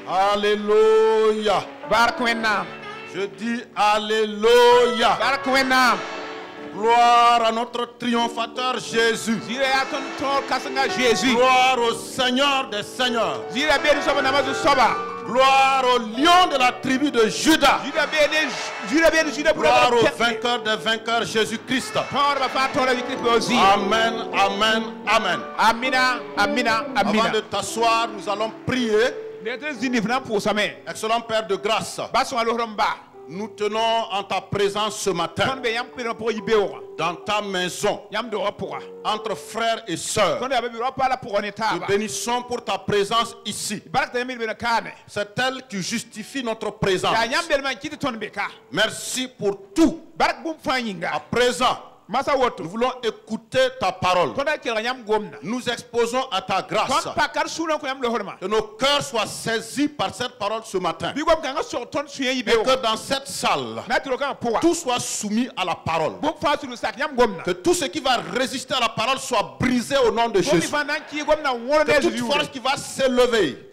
Alléluia. Je dis Alléluia. Gloire à notre triomphateur Jésus. Gloire au Seigneur des Seigneurs. Gloire au lion de la tribu de Juda. Gloire au vainqueur des vainqueurs, Jésus-Christ. Amen, amen, amen. Avant de t'asseoir, nous allons prier. Excellent Père de grâce, nous tenons en ta présence ce matin, dans ta maison, entre frères et sœurs. Nous bénissons pour ta présence ici. C'est elle qui justifie notre présence. Merci pour tout. À présent, nous voulons écouter ta parole. Nous exposons à ta grâce que nos cœurs soient saisis par cette parole ce matin. Et que dans cette salle, tout soit soumis à la parole. Que tout ce qui va résister à la parole soit brisé au nom de Jésus. Que toute force qui va s'élever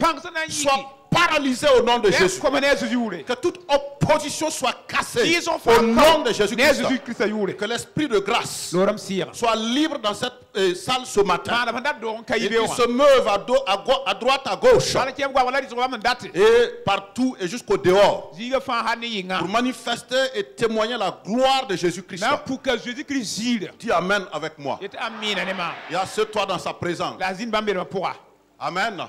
soit paralysé au nom de Jésus. Que toute opposition soit cassée au nom de Jésus-Christ. Que l'esprit de grâce soit libre dans cette salle ce matin. Et qu'il se meuve à droite, à gauche. Et partout et jusqu'au dehors. Pour manifester et témoigner la gloire de Jésus-Christ. Dis Amen avec moi. Et assieds-toi dans sa présence. Amen.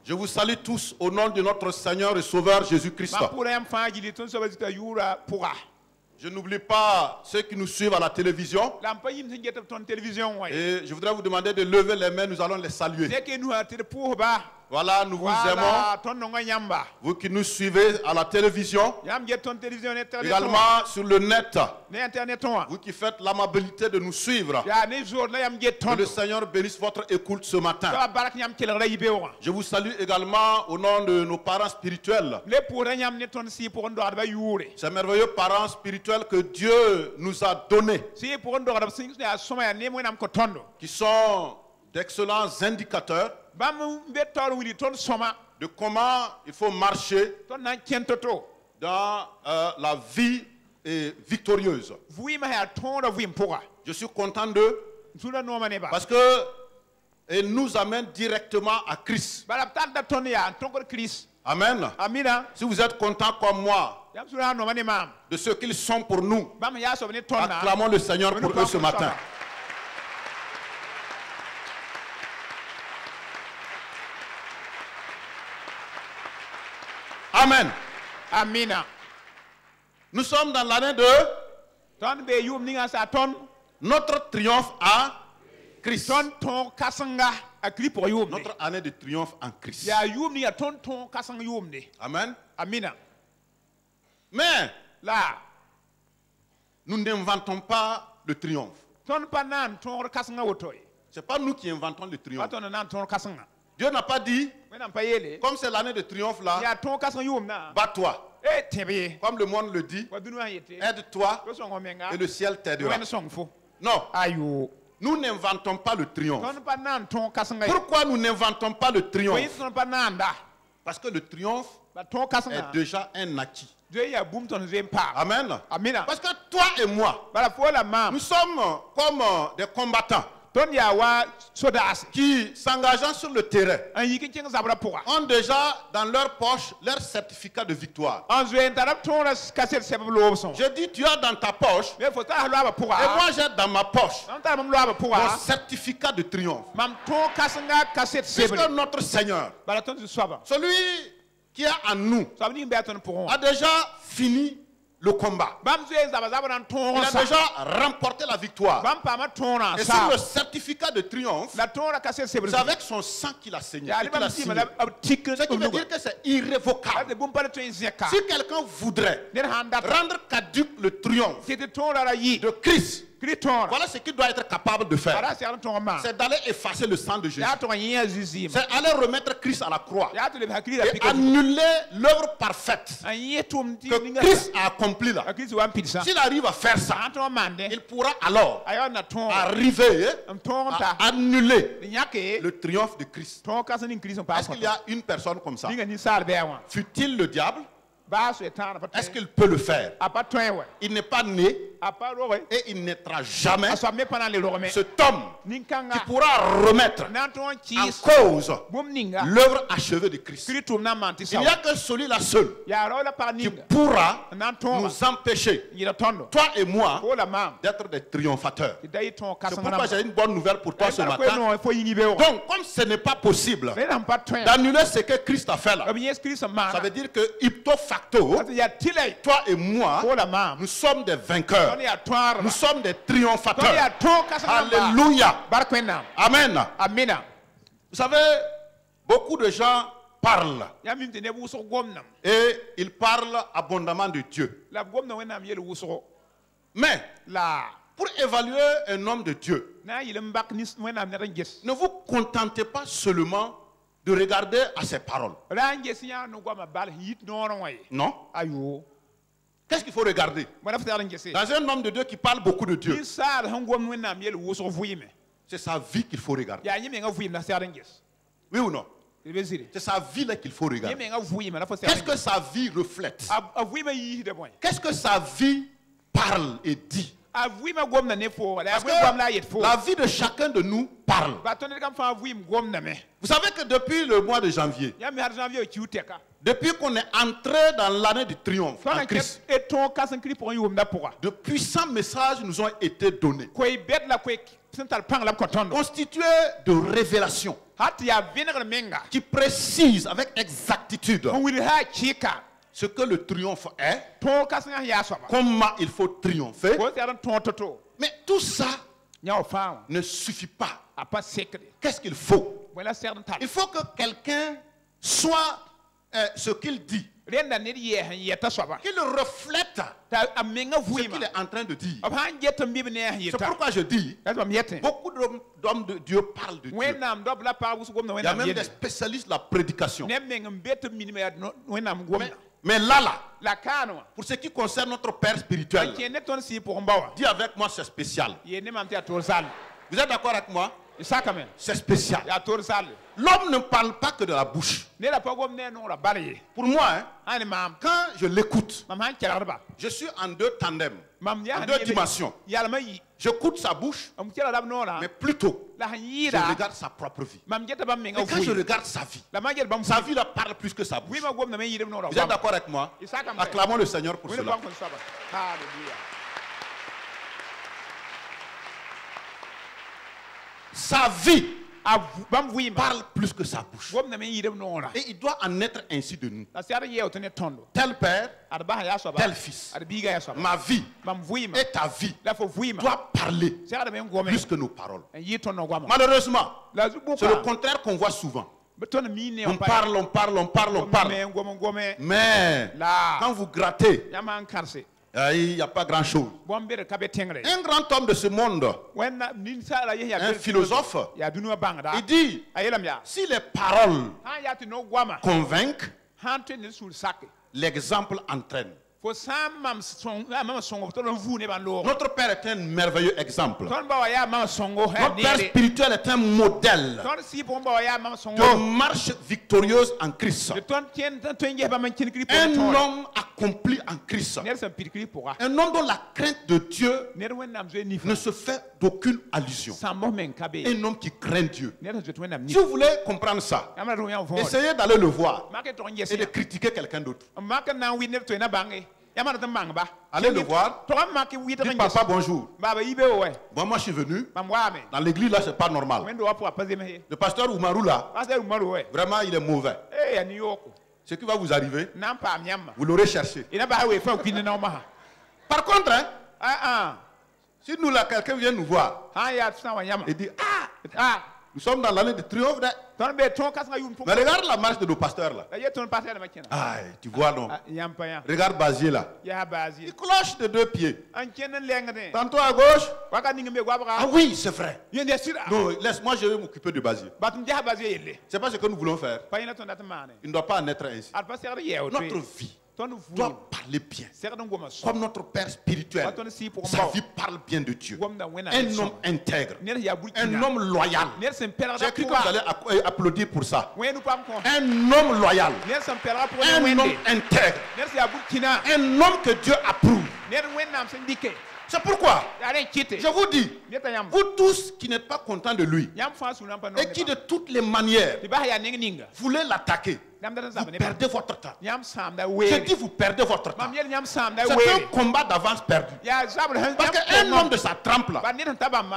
Je vous salue tous au nom de notre Seigneur et Sauveur Jésus-Christ. Je n'oublie pas ceux qui nous suivent à la télévision. Et je voudrais vous demander de lever les mains, nous allons les saluer. Voilà, nous vous aimons. Vous qui nous suivez à la télévision, également sur le net, vous qui faites l'amabilité de nous suivre. Que le Seigneur bénisse votre écoute ce matin. Je vous salue également au nom de nos parents spirituels. Ces merveilleux parents spirituels que Dieu nous a donnés, qui sont d'excellents indicateurs de comment il faut marcher dans la vie victorieuse. Je suis content d'eux parce que ils nous amènent directement à Christ. Amen. Si vous êtes content comme moi de ce qu'ils sont pour nous, acclamons le Seigneur pour eux ce matin. Amen. Amina. Nous sommes dans l'année de notre triomphe à Christ. Notre année de triomphe en Christ. Amen. Amina. Mais là, nous n'inventons pas le triomphe. Ce n'est pas nous qui inventons le triomphe. Dieu n'a pas dit, comme c'est l'année de triomphe là, bats-toi. Comme le monde le dit, aide-toi et le ciel t'aidera. Non, nous n'inventons pas le triomphe. Pourquoi nous n'inventons pas le triomphe? Parce que le triomphe est déjà un acquis. Amen. Parce que toi et moi, nous sommes comme des combattants qui, s'engageant sur le terrain, ont déjà dans leur poche leur certificat de victoire. Je dis, tu as dans ta poche, et moi j'ai dans ma poche mon certificat de triomphe. Puisque notre Seigneur, celui qui est en nous, a déjà fini le combat. Il a déjà remporté la victoire. Et sur le certificat de triomphe, c'est avec son sang qu'il a saigné. Ce qui veut dire que c'est irrévocable. Si quelqu'un voudrait rendre caduc le triomphe de Christ, Voilà ce qu'il doit être capable de faire. C'est d'aller effacer le sang de Jésus. C'est aller remettre Christ à la croix. Et annuler l'œuvre parfaite que Christ a accomplie là. S'il arrive à faire ça, il pourra alors arriver à annuler le triomphe de Christ. Est-ce qu'il y a une personne comme ça? Fut-il le diable? Est-ce qu'il peut le faire? Il n'est pas né et il n'aidera jamais cet homme qui pourra remettre en cause l'œuvre achevée de Christ. Il n'y a que celui-là seul qui pourra nous empêcher, toi et moi, d'être des triomphateurs. C'est pourquoi j'ai une bonne nouvelle pour toi ce matin. Donc, comme ce n'est pas possible d'annuler ce que Christ a fait là, ça veut dire que ipto facto, toi et moi, nous sommes des vainqueurs. Nous sommes des triomphateurs. Alléluia. Amen. Vous savez, beaucoup de gens parlent. Et ils parlent abondamment de Dieu. Mais, pour évaluer un homme de Dieu, ne vous contentez pas seulement de regarder à ses paroles. Non. Qu'est-ce qu'il faut regarder? Dans un homme de Dieu qui parle beaucoup de Dieu, c'est sa vie qu'il faut regarder. Oui ou non? C'est sa vie là qu'il faut regarder. Qu'est-ce que sa vie reflète? Qu'est-ce que sa vie parle et dit? Parce que la vie de chacun de nous parle. Vous savez que depuis le mois de janvier, depuis qu'on est entré dans l'année du triomphe en Christ, de puissants messages nous ont été donnés, constitués de révélations qui précisent avec exactitude ce que le triomphe est, comment il faut triompher. Mais tout ça ne suffit pas. Qu'est-ce qu'il faut? Il faut que quelqu'un soit ce qu'il dit, qu'il reflète ce qu'il est en train de dire. C'est pourquoi je dis, beaucoup d'hommes de Dieu parlent de Dieu. Il y a même des spécialistes de la prédication. Mais là, pour ce qui concerne notre Père spirituel, dis avec moi, c'est spécial. Vous êtes d'accord avec moi? C'est spécial. L'homme ne parle pas que de la bouche. Pour moi, quand je l'écoute, je suis en deux tandems, en deux dimensions. J'écoute sa bouche, mais plutôt, je regarde sa propre vie. Et quand je regarde sa vie là parle plus que sa bouche. Vous êtes d'accord avec moi? Acclamons le Seigneur pour cela. Sa vie parle plus que sa bouche. Et il doit en être ainsi de nous. Tel père, tel fils. Ma vie et ta vie doit parler plus que nos paroles. Malheureusement, c'est le contraire qu'on voit souvent. On parle. Mais quand vous grattez, il n'y a pas grand chose. Un grand homme de ce monde, un philosophe, il dit, si les paroles convainquent, l'exemple entraîne. Notre Père est un merveilleux exemple. Notre Père spirituel est un modèle de marche victorieuse en Christ. Un homme accompli en Christ. Un homme dont la crainte de Dieu ne se fait d'aucune allusion. Un homme qui craint Dieu. Si vous voulez comprendre ça, essayez d'aller le voir et de critiquer quelqu'un d'autre. Allez le voir. Dites papa bonjour. Moi je suis venu. Dans l'église là c'est pas normal. Le pasteur Oumarou là, vraiment il est mauvais. Ce qui va vous arriver, vous l'aurez cherché. Par contre, si nous là quelqu'un vient nous voir et dit Nous sommes dans l'année de triomphe. Mais regarde la marche de nos pasteurs là. Aïe, tu vois non. Regarde Basier là. Il cloche de 2 pieds. Tantôt à gauche. Ah oui, c'est vrai. Non, laisse-moi, je vais m'occuper de Basier. C'est pas ce que nous voulons faire. Il ne doit pas en être ainsi. Notre vie doit parler bien. Comme notre Père spirituel, sa vie parle bien de Dieu. Un homme intègre, un homme loyal. J'ai cru que vous allez applaudir pour ça. Un homme loyal, un homme intègre, un homme que Dieu approuve. C'est pourquoi je vous dis, vous tous qui n'êtes pas contents de lui et qui de toutes les manières voulez l'attaquer, vous perdez votre temps. Je dis vous perdez votre temps. C'est un combat d'avance perdu. Parce qu'un homme de sa trempe là,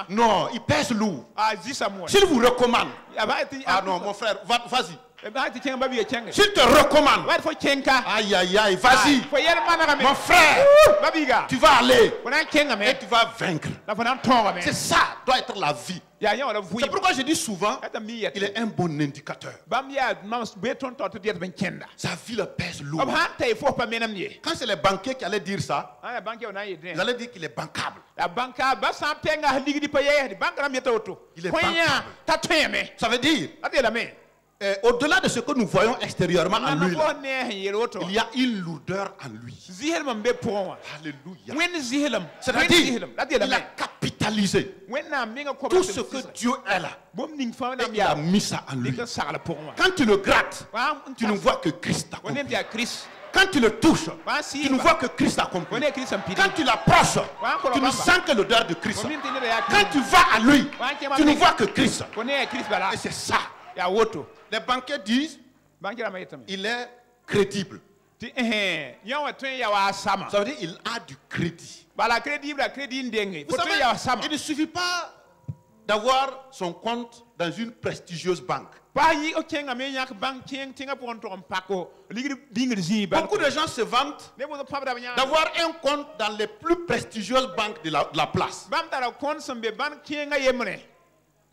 non, il pèse lourd. S'il vous recommande, ah non mon frère, vas-y. S'il te recommande, aïe aïe aïe, vas-y, mon frère, tu vas aller et tu vas vaincre. C'est ça, doit être la vie. C'est pourquoi je dis souvent, il est un bon indicateur. Sa vie le pèse lourd. Quand c'est les banquiers qui allaient dire ça, ils allaient dire qu'il est bancable. Il est bancable. Ça veut dire, au-delà de ce que nous voyons extérieurement en lui, là, il y a une lourdeur en lui. Alléluia. C'est-à-dire, il a capitalisé tout ce que Dieu est là. Et il a mis ça en lui. Quand tu le grattes, tu ne vois que Christ accompli. Quand tu le touches, tu ne vois que Christ accompli. Quand tu l'approches, tu ne sens que l'odeur de Christ. Quand tu vas à lui, tu ne vois que Christ. Et c'est ça. Les banquiers disent il est crédible. Ça veut dire il a du crédit. Vous savez, il ne suffit pas d'avoir son compte dans une prestigieuse banque. Beaucoup de gens se vantent d'avoir un compte dans les plus prestigieuses banques de la place.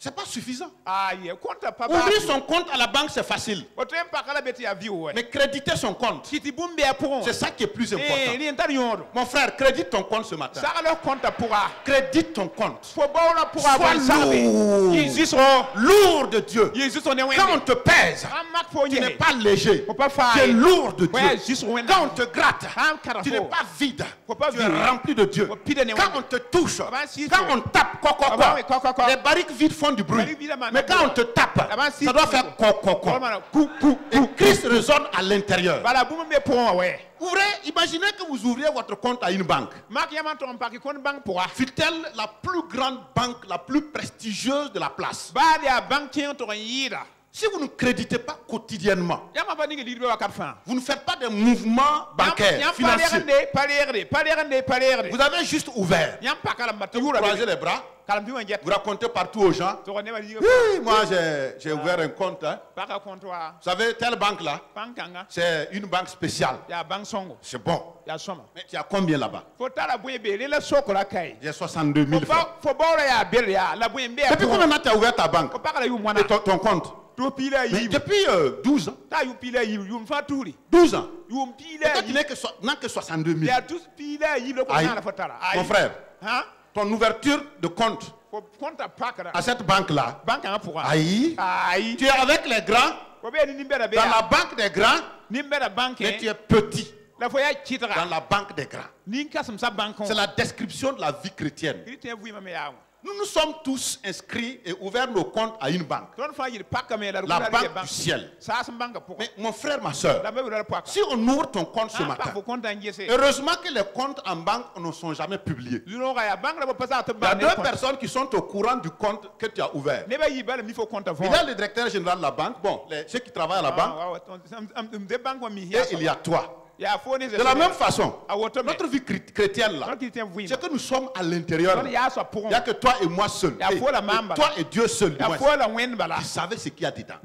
C'est pas suffisant. Ouvrir son compte à la banque, c'est facile. Mais créditer son compte, c'est ça qui est plus important. Mon frère, crédite ton compte ce matin. Crédite ton compte. Sois lourd de Dieu. Quand on te pèse, tu n'es pas léger. Tu es lourd de Dieu. Quand on te gratte, tu n'es pas vide. Tu es rempli de Dieu. Quand on te touche, quand on tape, les barriques vides font du bruit. Mais quand on te tape, ça doit faire et Christ résonne à l'intérieur. Ouvrez, imaginez que vous ouvriez votre compte à une banque. Fut-elle la plus grande banque, la plus prestigieuse de la place? Si vous ne créditez pas quotidiennement, vous ne faites pas de mouvements bancaires, financiers. Vous avez juste ouvert. Vous croisez les bras. Vous racontez partout aux gens. Oui, moi j'ai ouvert un compte. Hein. Vous savez, telle banque là, c'est une banque spéciale. C'est bon. Mais tu as combien là-bas? J'ai 62 000 francs. Depuis combien de temps tu as ouvert ta banque? Et ton compte? Mais depuis 12 ans. 12 ans. Et toi, tu n'as que 62 000. Aïe. Mon frère, ton ouverture de compte à cette banque-là, aïe, tu es avec les grands, dans la banque des grands, mais tu es petit dans la banque des grands. C'est la description de la vie chrétienne. Nous sommes tous inscrits et ouverts nos comptes à une banque. La banque du ciel. Mais mon frère, ma soeur, si on ouvre ton compte ce matin, heureusement que les comptes en banque ne sont jamais publiés. Il y a 2 personnes qui sont au courant du compte que tu as ouvert. Il y a le directeur général de la banque, bon, ceux qui travaillent à la banque, et il y a toi. De la même façon, notre vie chrétienne là, c'est que nous sommes à l'intérieur. Il n'y a que toi et moi seul. Toi et Dieu seul. Tu savais ce qu'il y a dedans.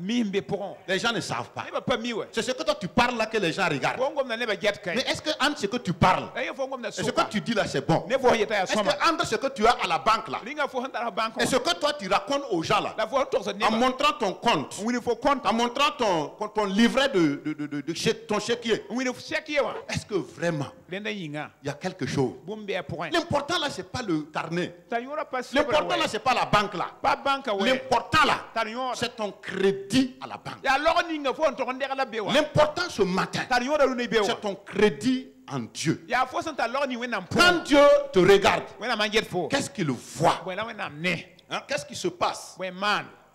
Les gens ne savent pas. C'est ce que toi tu parles là que les gens regardent. Mais est-ce que entre ce que tu parles et ce que tu dis là c'est bon? Est-ce que entre ce que tu as à la banque là et ce que toi tu racontes aux gens là, en montrant ton compte, en montrant ton livret ton chéquier, est-ce que vraiment il y a quelque chose? L'important là c'est pas le carnet. L'important là c'est pas la banque là. L'important là c'est ton crédit à la banque. L'important ce matin c'est ton crédit en Dieu. Quand Dieu te regarde, qu'est-ce qu'il voit? Hein? Qu'est-ce qui se passe?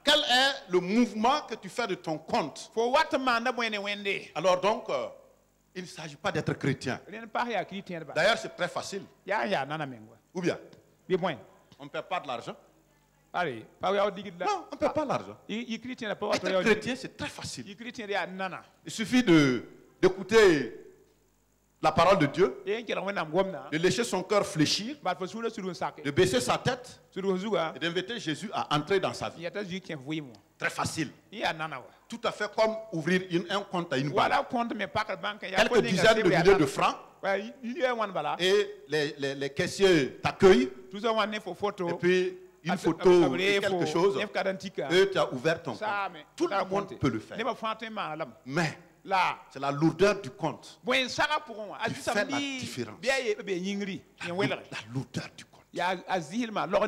Quel est le mouvement que tu fais de ton compte? Alors donc, il ne s'agit pas d'être chrétien. D'ailleurs, c'est très facile. Ou bien? On ne perd pas de l'argent. Non, on ne perd pas de l'argent. Être chrétien, c'est très facile. Il suffit d'écouter la parole de Dieu, de laisser son cœur fléchir, de baisser sa tête et d'inviter Jésus à entrer dans sa vie. Très facile. Tout à fait comme ouvrir un compte à une banque. Quelques dizaines de milliers de francs. Et les caissiers t'accueillent. Et puis une photo, quelque chose. Et tu as ouvert ton compte. Tout le monde peut le faire. Mais c'est la lourdeur du compte qui fait la différence. La lourdeur du compte.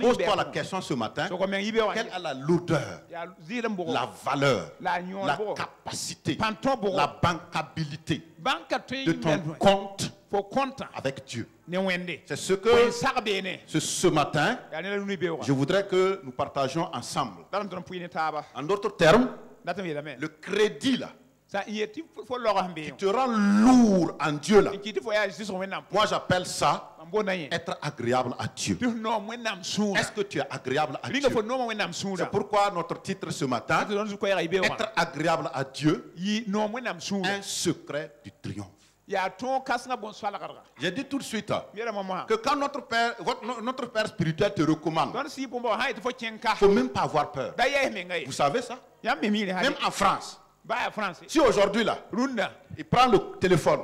Pose-toi la question ce matin. Quelle est la lourdeur, la valeur, la capacité, la bancabilité de ton compte avec Dieu? C'est ce que ce matin, je voudrais que nous partagions ensemble. En d'autres termes, le crédit là, qui te rend lourd en Dieu là. Moi j'appelle ça être agréable à Dieu. Est-ce que tu es agréable à Dieu? C'est pourquoi notre titre ce matin, être agréable à Dieu, un secret du triomphe. J'ai dit tout de suite que quand notre père spirituel te recommande, il ne faut même pas avoir peur. Vous savez ça? Même en France. Si aujourd'hui là, il prend le téléphone,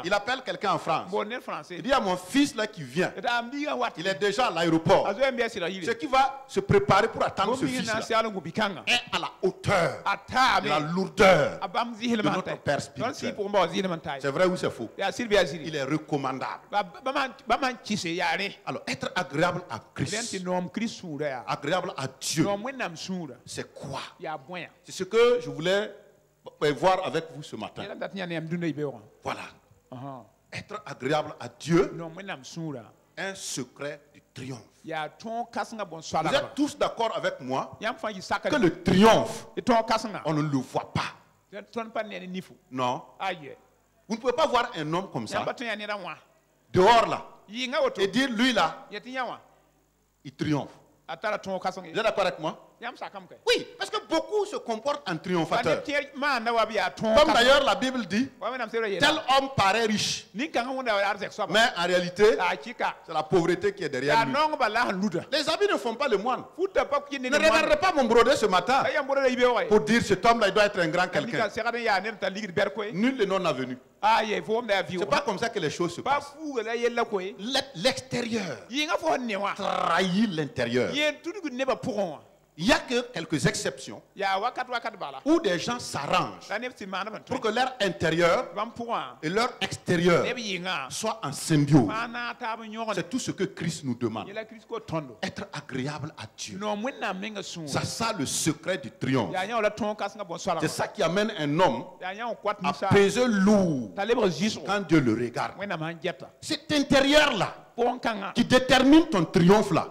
il appelle quelqu'un en France, il dit à mon fils là qui vient, il est déjà à l'aéroport, ce qui va se préparer pour attendre ce fils là est à la hauteur de la lourdeur de notre Père spirituel. C'est vrai ou c'est faux? Il est recommandable. Alors être agréable à Christ, agréable à Dieu, c'est quoi? C'est ce que je voulais voir avec vous ce matin. Voilà. Être agréable à Dieu, un secret du triomphe. Vous êtes tous d'accord avec moi que le triomphe, on ne le voit pas. Non. Vous ne pouvez pas voir un homme comme ça, dehors là, et dire lui là, il triomphe. Vous êtes d'accord avec moi? Oui, parce que beaucoup se comportent en triomphateur. Comme d'ailleurs la Bible dit, tel homme paraît riche, mais en réalité, c'est la pauvreté qui est derrière lui. Les habits ne font pas le moine. Ne regardez pas mon brodé ce matin pour dire cet homme-là, il doit être un grand quelqu'un. Nul n'est non avenu. C'est pas comme ça que les choses se passent. L'extérieur trahit l'intérieur. Il n'y a que quelques exceptions où des gens s'arrangent pour que leur intérieur et leur extérieur soient en symbiose. C'est tout ce que Christ nous demande. Être agréable à Dieu. C'est ça le secret du triomphe. C'est ça qui amène un homme à peser lourd quand Dieu le regarde. Cet intérieur-là qui détermine ton triomphe là,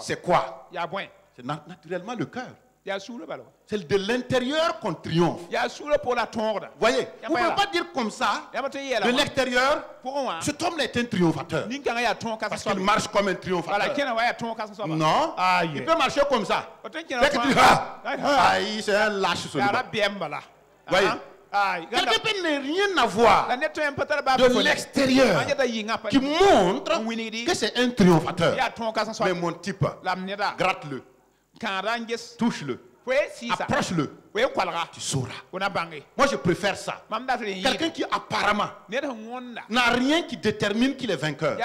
c'est quoi? C'est naturellement le cœur. C'est de l'intérieur qu'on triomphe. Voyez, on ne peut pas dire comme ça, de l'extérieur, cet homme-là est un triomphateur. Parce qu'il marche comme un triomphateur. Non, il peut marcher comme ça. C'est un lâche celui-là. Voyez, Quelqu'un peut ne rien avoir de l'extérieur qui montre que c'est un triomphateur. Mais mon type, gratte-le, touche-le, approche-le. Tu sauras. Moi, je préfère ça. Quelqu'un qui apparemment n'a rien qui détermine qu'il est vainqueur.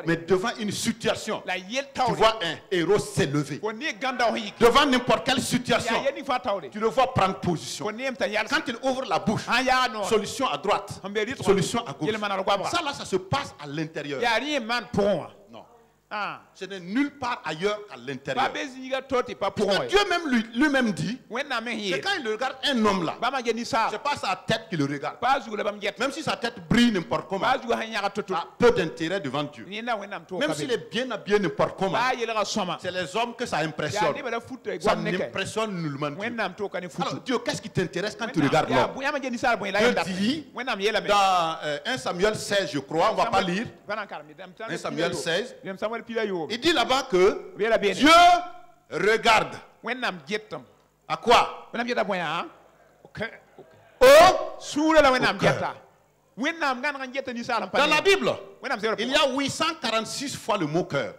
Mais devant une situation, tu vois un héros s'élever. Devant n'importe quelle situation, tu le vois prendre position. Quand il ouvre la bouche, solution à droite, solution à gauche. Ça, là, ça se passe à l'intérieur. Non. Ce n'est nulle part ailleurs qu'à l'intérieur. Dieu même lui-même dit que quand il regarde un homme là, c'est pas sa tête qui le regarde. Même si sa tête brille n'importe comment, a peu d'intérêt devant Dieu. Même s'il est bien habillé n'importe comment, c'est les hommes que ça impressionne. Ça n'impressionne nullement Dieu. Alors Dieu, qu'est-ce qui t'intéresse quand tu regardes l'homme? Dieu dit dans 1 Samuel 16, je crois, on ne va pas lire. 1 Samuel 16. Il dit là-bas que Dieu regarde. À quoi? Au cœur. Dans la Bible, il y a 846 fois le mot cœur.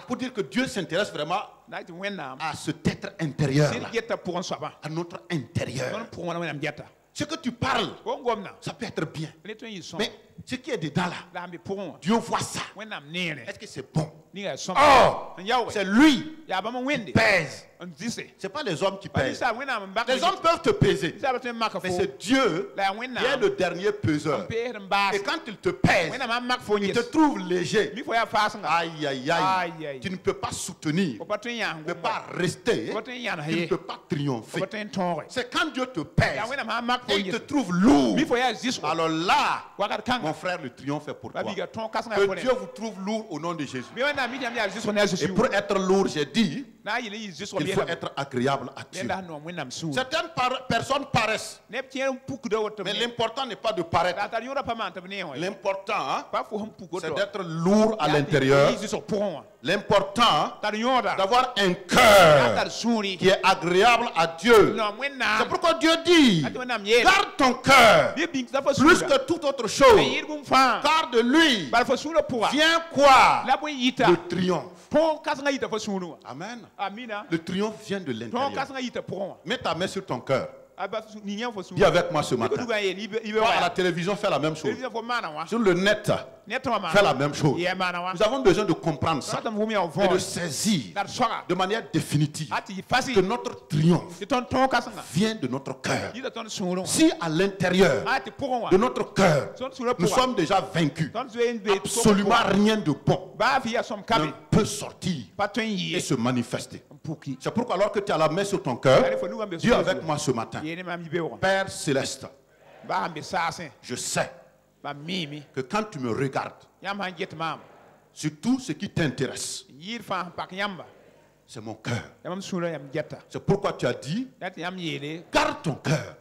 Pour dire que Dieu s'intéresse vraiment à cet être intérieur, à notre intérieur. Ce que tu parles, ça peut être bien. Mais ce qui est dedans là, Dieu voit ça. Est-ce que c'est bon? Oh, c'est lui qui pèse. Ce n'est pas les hommes qui pèsent. Les hommes peuvent te peser. Mais c'est Dieu qui est le dernier peseur. Et quand il te pèse, il te trouve léger. Aïe, aïe, aïe. Tu ne peux pas soutenir. Tu ne peux pas rester. Tu ne peux pas triompher. C'est quand Dieu te pèse et il te trouve lourd. Alors là, mon frère, le triomphe est pour toi. Que Dieu vous trouve lourd au nom de Jésus. Et pour être lourd, j'ai dit, il faut être agréable à Dieu. Certaines personnes paraissent. Mais l'important n'est pas de paraître. L'important, c'est d'être lourd à l'intérieur. L'important, d'avoir un cœur qui est agréable à Dieu. C'est pourquoi Dieu dit, garde ton cœur plus que toute autre chose. Car de lui vient quoi? Le triomphe. Amen. Le triomphe vient de l'intérieur. Mets ta main sur ton cœur. Dis avec moi ce matin. À la télévision, fais la même chose. Sur le net, fais la même chose. Nous avons besoin de comprendre ça et de saisir de manière définitive que notre triomphe vient de notre cœur. Si à l'intérieur de notre cœur, nous sommes déjà vaincus, absolument rien de bon ne peut sortir et se manifester. C'est pourquoi alors que tu as la main sur ton cœur, dis avec moi ce matin, Père Céleste, je sais que quand tu me regardes, sur tout ce qui t'intéresse, c'est mon cœur. C'est pourquoi tu as dit, garde ton cœur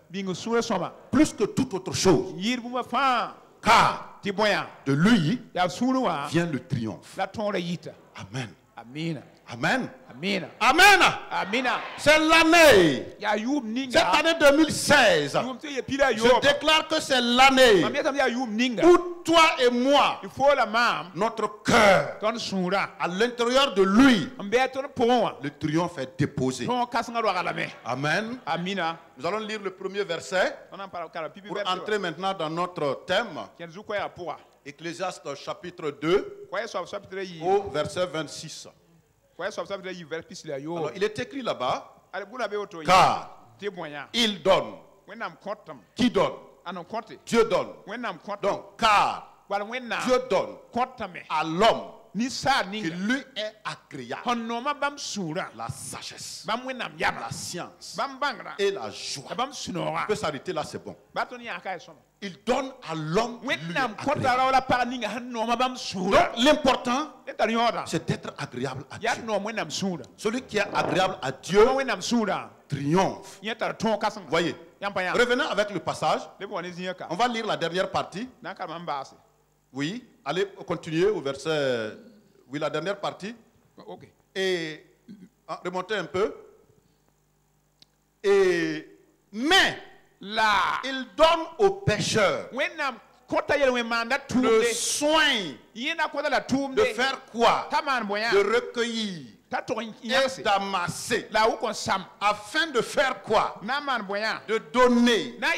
plus que toute autre chose, car de lui vient le triomphe. Amen. Amen. Amen. Amen. C'est l'année. Cette année 2016. Je déclare que c'est l'année où toi et moi, notre cœur, à l'intérieur de lui, le triomphe est déposé. Amen. Nous allons lire le premier verset pour entrer maintenant dans notre thème. Ecclésiaste chapitre 2 au verset 26. Alors, il est écrit là-bas, car il donne. Qui donne? Dieu donne. Donc, car Dieu donne à l'homme qui lui est agréable la sagesse, la science et la joie. On peut s'arrêter là, c'est bon. Il donne à l'homme qui lui est agréable. Donc l'important, c'est d'être agréable à Dieu. Celui qui est agréable à Dieu triomphe. Voyez, revenons avec le passage. On va lire la dernière partie. Oui, allez continuer au verset. Oui, la dernière partie. Et remontez un peu. Mais il donne aux pécheurs le soin de faire quoi? De recueillir et d'amasser. Afin de faire quoi? De donner à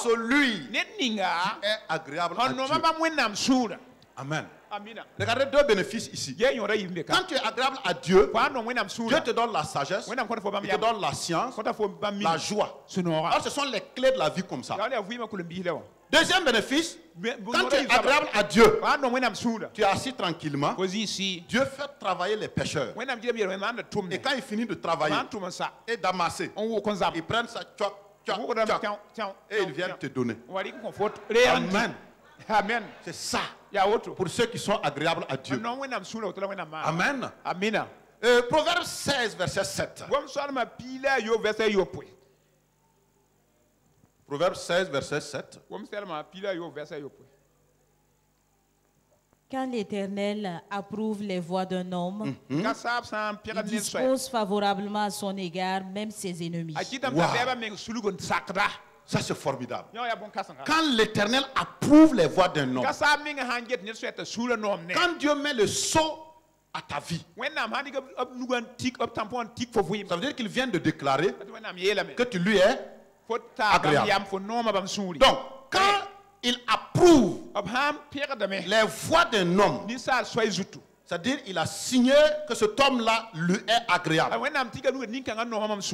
celui qui est agréable à Dieu. Amen. Regardez deux bénéfices ici. Quand tu es agréable à Dieu, Dieu te donne la sagesse, il te donne la science, la joie. Alors ce sont les clés de la vie comme ça. Deuxième bénéfice, quand tu es agréable à Dieu, tu es assis tranquillement, Dieu fait travailler les pécheurs. Et quand il finit de travailler et d'amasser, ils prennent ça, et ils viennent te donner. Amen. Amen. C'est ça. Pour ceux qui sont agréables à Dieu. Amen. Proverbe 16, verset 7. Proverbe 16, verset 7. Quand l'Éternel approuve les voies d'un homme, il dispose favorablement à son égard, même ses ennemis. Wow. Ça, c'est formidable. Quand l'Éternel approuve les voies d'un homme, quand Dieu met le sceau à ta vie, ça veut dire qu'il vient de déclarer que tu lui es agréable. Donc, quand il approuve les voies d'un homme, c'est-à-dire qu'il a signé que cet homme-là lui est agréable.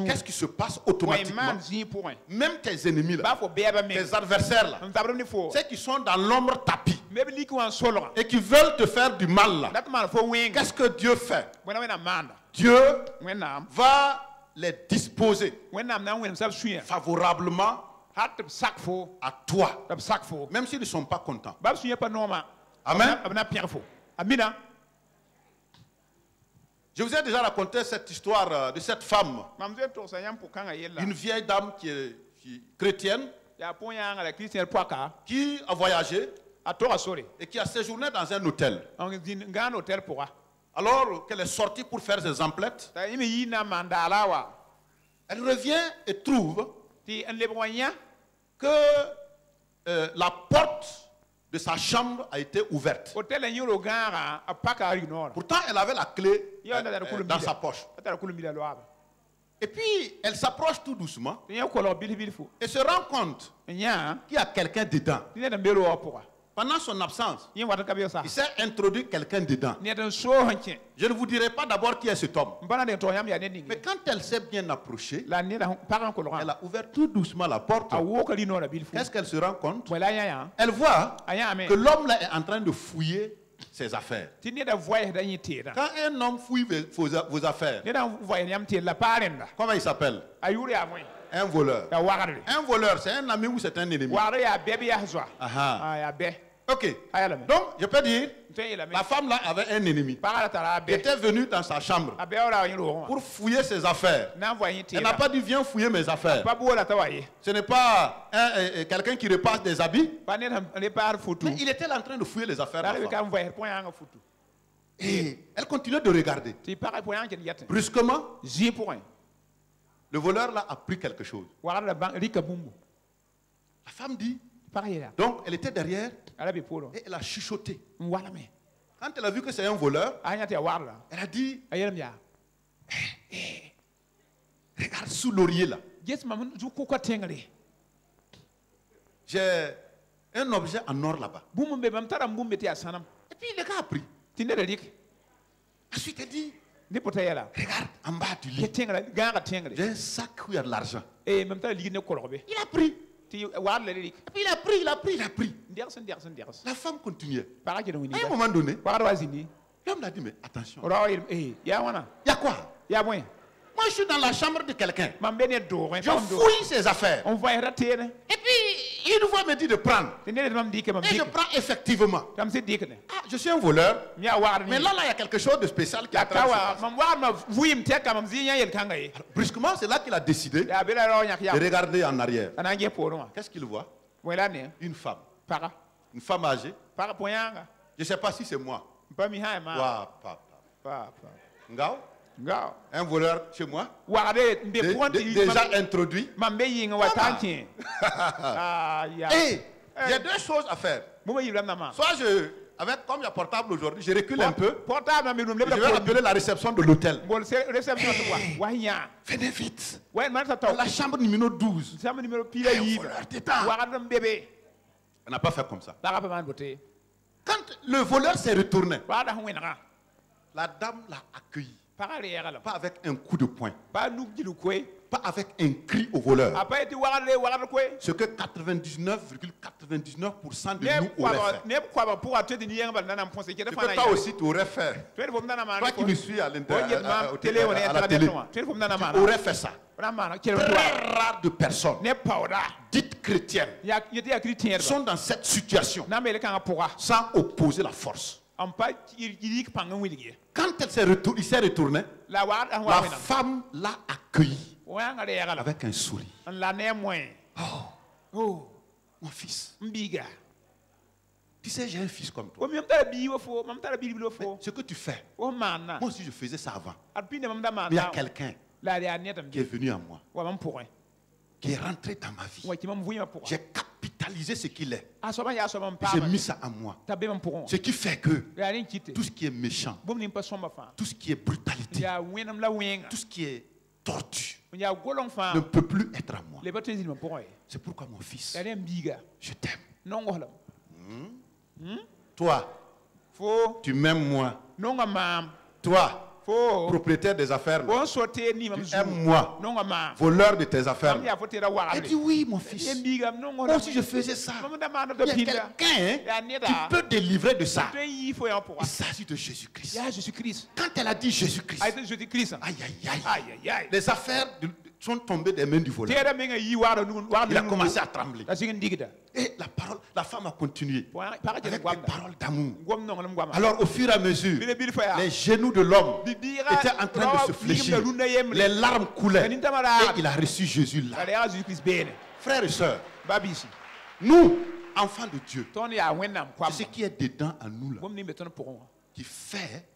Qu'est-ce qui se passe automatiquement? Même tes ennemis, là, tes adversaires, là, ceux qui sont dans l'ombre tapis et qui veulent te faire du mal, là, qu'est-ce que Dieu fait? Dieu va les disposer favorablement à toi, même s'ils ne sont pas contents. Amen. Je vous ai déjà raconté cette histoire de cette femme, une vieille dame qui est chrétienne, qui a voyagé et qui a séjourné dans un hôtel. Alors qu'elle est sortie pour faire ses emplettes, elle revient et trouve que la porte de sa chambre a été ouverte. Pourtant, elle avait la clé dans sa poche. Et puis, elle s'approche tout doucement et se rend compte qu'il y a quelqu'un dedans. Pendant son absence, il s'est introduit quelqu'un dedans. Je ne vous dirai pas d'abord qui est cet homme. Mais quand elle s'est bien approchée, elle a ouvert tout doucement la porte. Qu'est-ce qu'elle se rend compte? Elle voit que l'homme là est en train de fouiller ses affaires. Quand un homme fouille vos affaires, comment il s'appelle? Un voleur. Un voleur, c'est un ami ou c'est un ennemi? Ok. Donc, je peux dire, la femme là avait un ennemi. Il était venu dans sa chambre pour fouiller ses affaires. Elle n'a pas dit viens fouiller mes affaires. Ce n'est pas quelqu'un qui repasse des habits. Mais il était là en train de fouiller les affaires. Et elle continuait de regarder. Brusquement, le voleur là a pris quelque chose. La femme dit. Donc, elle était derrière et elle a chuchoté. Quand elle a vu que c'est un voleur, elle a dit regarde sous l'oreiller là. J'ai un objet en or là-bas. Et puis le gars a pris. Ensuite, elle dit regarde en bas du lit. J'ai un sac où il y a de l'argent. Il a pris. Et puis il a pris. La femme continuait. À un moment donné, l'homme l'a dit, mais attention. Il y a quoi? Moi, je suis dans la chambre de quelqu'un. Je fouille ses affaires. Et puis, une fois, il me dit de prendre. Et je prends effectivement. Ah, je suis un voleur. Mais là, il y a quelque chose de spécial qui est en train de se passer. Brusquement, c'est là qu'il a décidé de regarder en arrière. Qu'est-ce qu'il voit? Une femme. Une femme âgée. Je ne sais pas si c'est moi. Wow, papa. Ngao? Un voleur chez moi. Déjà introduit. Et il y a deux choses à faire. Soit comme il y a portable aujourd'hui, je recule un peu. Je vais appeler la réception de l'hôtel. Venez vite. La chambre numéro 12. On n'a pas fait comme ça. Quand le voleur s'est retourné, la dame l'a accueilli. Pas avec un coup de poing. Pas avec un cri au voleur. Ce que 99,99% de nous auraient fait. Ce que toi aussi tu aurais fait. Toi qui nous suis à la télé, tu aurais fait ça. Très rare de personnes dites chrétiennes sont dans cette situation sans opposer la force. Quand il s'est retourné, la femme l'a accueilli avec un sourire. Oh, mon fils. Tu sais, j'ai un fils comme toi. Mais ce que tu fais, moi aussi je faisais ça avant. Mais il y a quelqu'un qui est venu à moi, qui est rentré dans ma vie. J'ai capitalisé ce qu'il est. J'ai mis ça à moi. Ce qui fait que tout ce qui est méchant, tout ce qui est brutalité, tout ce qui est tortue ne peut plus être à moi. C'est pourquoi mon fils, je t'aime. Toi, tu m'aimes moi. Toi, propriétaire des affaires, tu aimes moi, voleur de tes affaires. Elle dit oui mon fils, moi aussi je faisais ça. Il y a quelqu'un qui peut délivrer de ça. Il s'agit de Jésus-Christ. Quand elle a dit Jésus-Christ, aïe aïe aïe, les affaires sont tombées des mains du voleur. Il a commencé à trembler. Et la femme a continué avec des paroles d'amour. Alors au fur et à mesure, les genoux de l'homme étaient en train de se fléchir. Les larmes coulaient. Et il a reçu Jésus là. Frères et sœurs, nous, enfants de Dieu, c'est ce qui est dedans en nous là, qui fait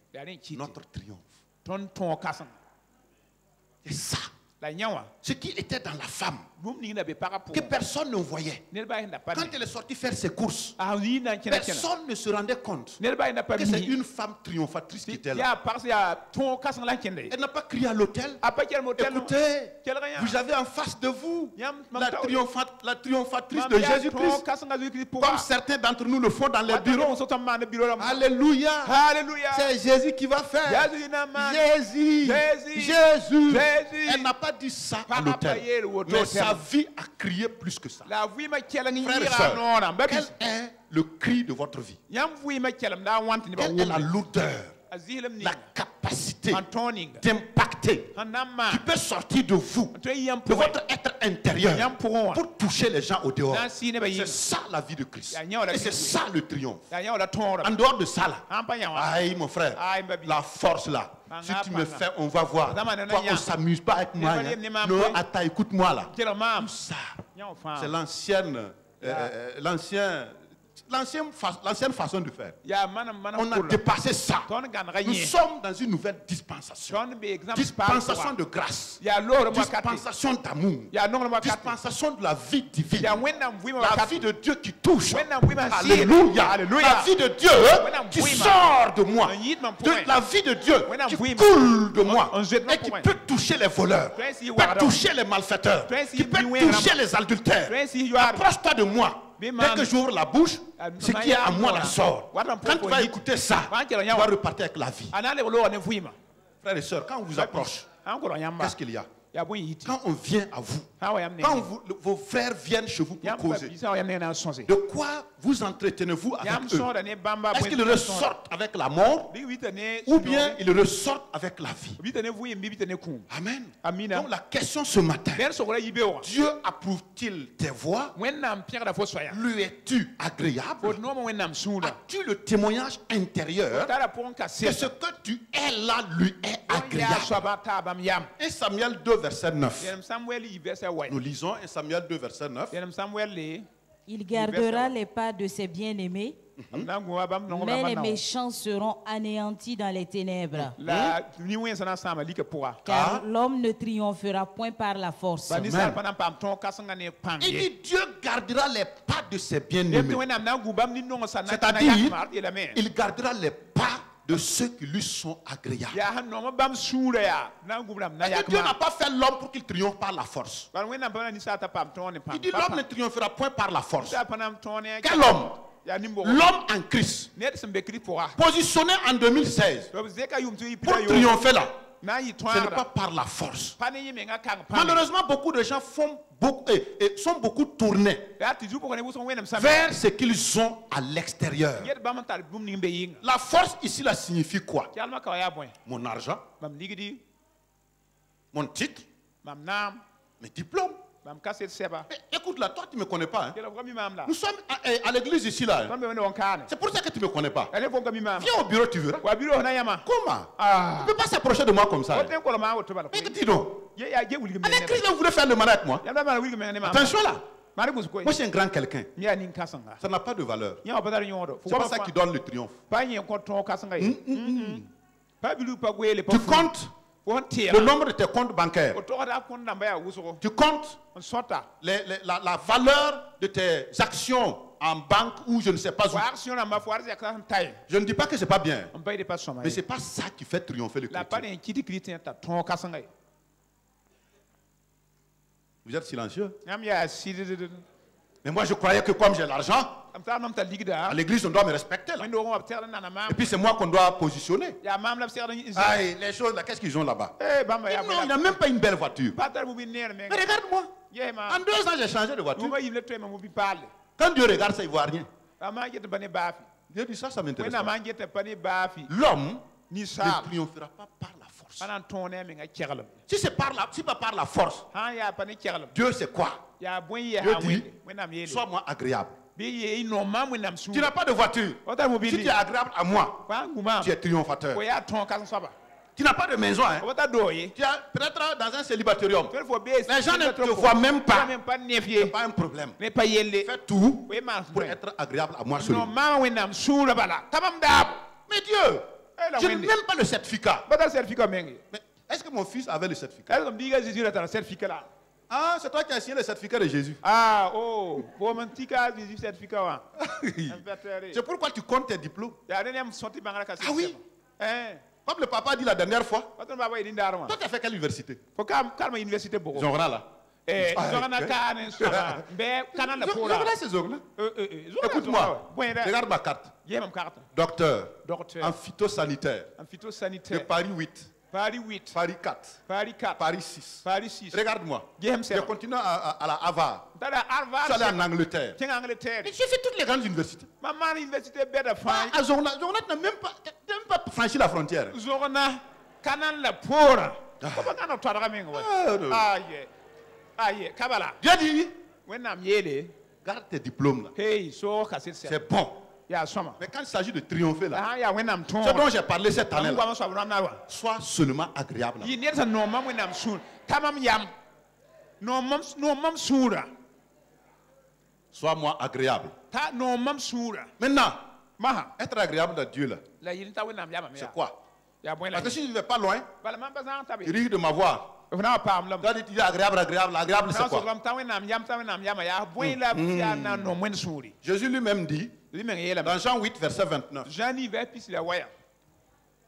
notre triomphe. C'est ça. Ce qui était dans la femme, que personne ne voyait. Quand elle est sortie faire ses courses, personne ne se rendait compte que c'est une femme triomphatrice qui était là. Elle n'a pas crié à l'hôtel. Écoutez, vous avez en face de vous la triomphatrice de Jésus-Christ, comme certains d'entre nous le font dans les bureaux. Alléluia. C'est Jésus qui va faire. Jésus. Elle n'a pas dit ça à l'hôtel, mais sa vie a crié plus que ça. Frères et sœurs, quel est le cri de votre vie? Quelle est la lourdeur, la capacité d'impacter qui peut sortir de vous, de votre être intérieur, pour toucher les gens au dehors? C'est ça la vie de Christ. Et c'est ça le triomphe. En dehors de ça là, aïe mon frère, la force là, si tu me fais, on va voir. Toi, on ne s'amuse pas avec moi. Non, attends, écoute-moi là. Ça, c'est l'ancienne façon de faire. On a dépassé ça. Nous sommes dans une nouvelle dispensation. Dispensation de grâce. Dispensation d'amour. Dispensation de la vie divine. La vie de Dieu qui touche. Alléluia. La vie de Dieu qui sort de moi. La vie de Dieu qui coule de moi. Et qui peut toucher les voleurs. Qui peut toucher les malfaiteurs. Qui peut toucher les adultères. Approche-toi de moi. Dès que j'ouvre la bouche, ce qui est à moi la sort. Quand tu vas écouter ça, tu vas repartir avec la vie. Frères et sœurs, quand on vous approche, qu'est-ce qu'il y a? Quand on vient à vous, quand vos frères viennent chez vous pour causer, de quoi vous entretenez-vous avec eux? Est-ce qu'ils ressortent avec la mort ou bien ils ressortent avec la vie? Amen. Donc la question ce matin, Dieu approuve-t-il tes voies? Lui es-tu agréable? As-tu le témoignage intérieur que ce que tu es là lui est agréable? Et Samuel 2 verset 9. Nous lisons 1 Samuel 2 verset 9. Il gardera les pas de ses bien-aimés Mais les méchants seront anéantis dans les ténèbres. Car l'homme ne triomphera point par la force. Il dit Dieu gardera les pas de ses bien-aimés. C'est-à-dire, il gardera les pas de ceux qui lui sont agréables. Dieu n'a pas fait l'homme pour qu'il triomphe par la force. Il dit l'homme ne triomphera point par la force. Quel homme? L'homme en Christ, positionné en 2016 pour triompher là. Ce n'est pas par la force. Malheureusement, beaucoup de gens sont beaucoup tournés vers ce qu'ils ont à l'extérieur. La force ici, là, signifie quoi? Mon argent, mon titre, mes diplômes. Écoute là, toi tu ne me connais pas. Hein? Nous sommes à l'église ici là. C'est pour ça que tu ne me connais pas. Viens au bureau, tu verras. Comment? Tu ne peux pas s'approcher de moi comme ça. Mais dis donc. À l'église, vous voulez faire le malade avec moi. Attention là. Moi je suis un grand quelqu'un. Ça n'a pas de valeur. C'est pas ça qui donne le triomphe. Tu comptes le nombre de tes comptes bancaires. Tu comptes la valeur de tes actions en banque ou je ne sais pas où. Je ne dis pas que ce n'est pas bien. Mais ce n'est pas ça qui fait triompher le chrétien. Vous êtes silencieux. Mais moi je croyais que comme j'ai l'argent, à l'église on doit me respecter là. Et puis c'est moi qu'on doit positionner. Aïe, les choses là, qu'est-ce qu'ils ont là-bas? Non, il n'a même pas une belle voiture. Mais regarde-moi. En 2 ans j'ai changé de voiture. Quand Dieu regarde ça, il ne voit rien. Dieu dit ça, ça m'intéresse pas. L'homme ne triomphera pas par la force. Si c'est pas par la force, Dieu c'est quoi? Dieu dit, sois-moi agréable. Tu n'as pas de voiture. Si tu es agréable à moi, tu es triomphateur. Tu n'as pas de maison. Hein? Tu es peut-être dans un célibatorium. Les gens ne te voient même pas. Ce n'est pas un problème. Fais tout pour être agréable à moi seulement. Mais Dieu, je n'ai même pas le certificat. Mais est-ce que mon fils avait le certificat? Ah, c'est toi qui as signé le certificat de Jésus. Ah, oh, c'est pourquoi tu comptes tes diplômes. Ah oui. Comme le papa a dit la dernière fois. Toi, tu as fait quelle université? Zorna là. Écoute-moi. Regarde ma carte. Docteur. En phytosanitaire. De Paris 8. Paris 8. Paris 4. Paris 4. Paris 6. Paris 6. Regarde-moi. Je continue à la Harvard. Je suis allé en Angleterre. J'ai fait toutes les grandes universités. Maman, l'université bête à Zorna. Zorna n'a même pas franchi la frontière. Zorna, Canan la Pora. Comment on a aïe, Kabbalah. Dieu dit, garde tes diplômes là. Hey, c'est bon. Mais quand il s'agit de triompher là, ce dont j'ai parlé cette année là, sois seulement agréable. Sois-moi agréable. Maintenant, être agréable à Dieu là, c'est quoi? Parce que si je ne vais pas loin, il risque de m'avoir. Tu dis agréable, c'est quoi? Jésus lui-même dit, dans Jean 8, verset 29,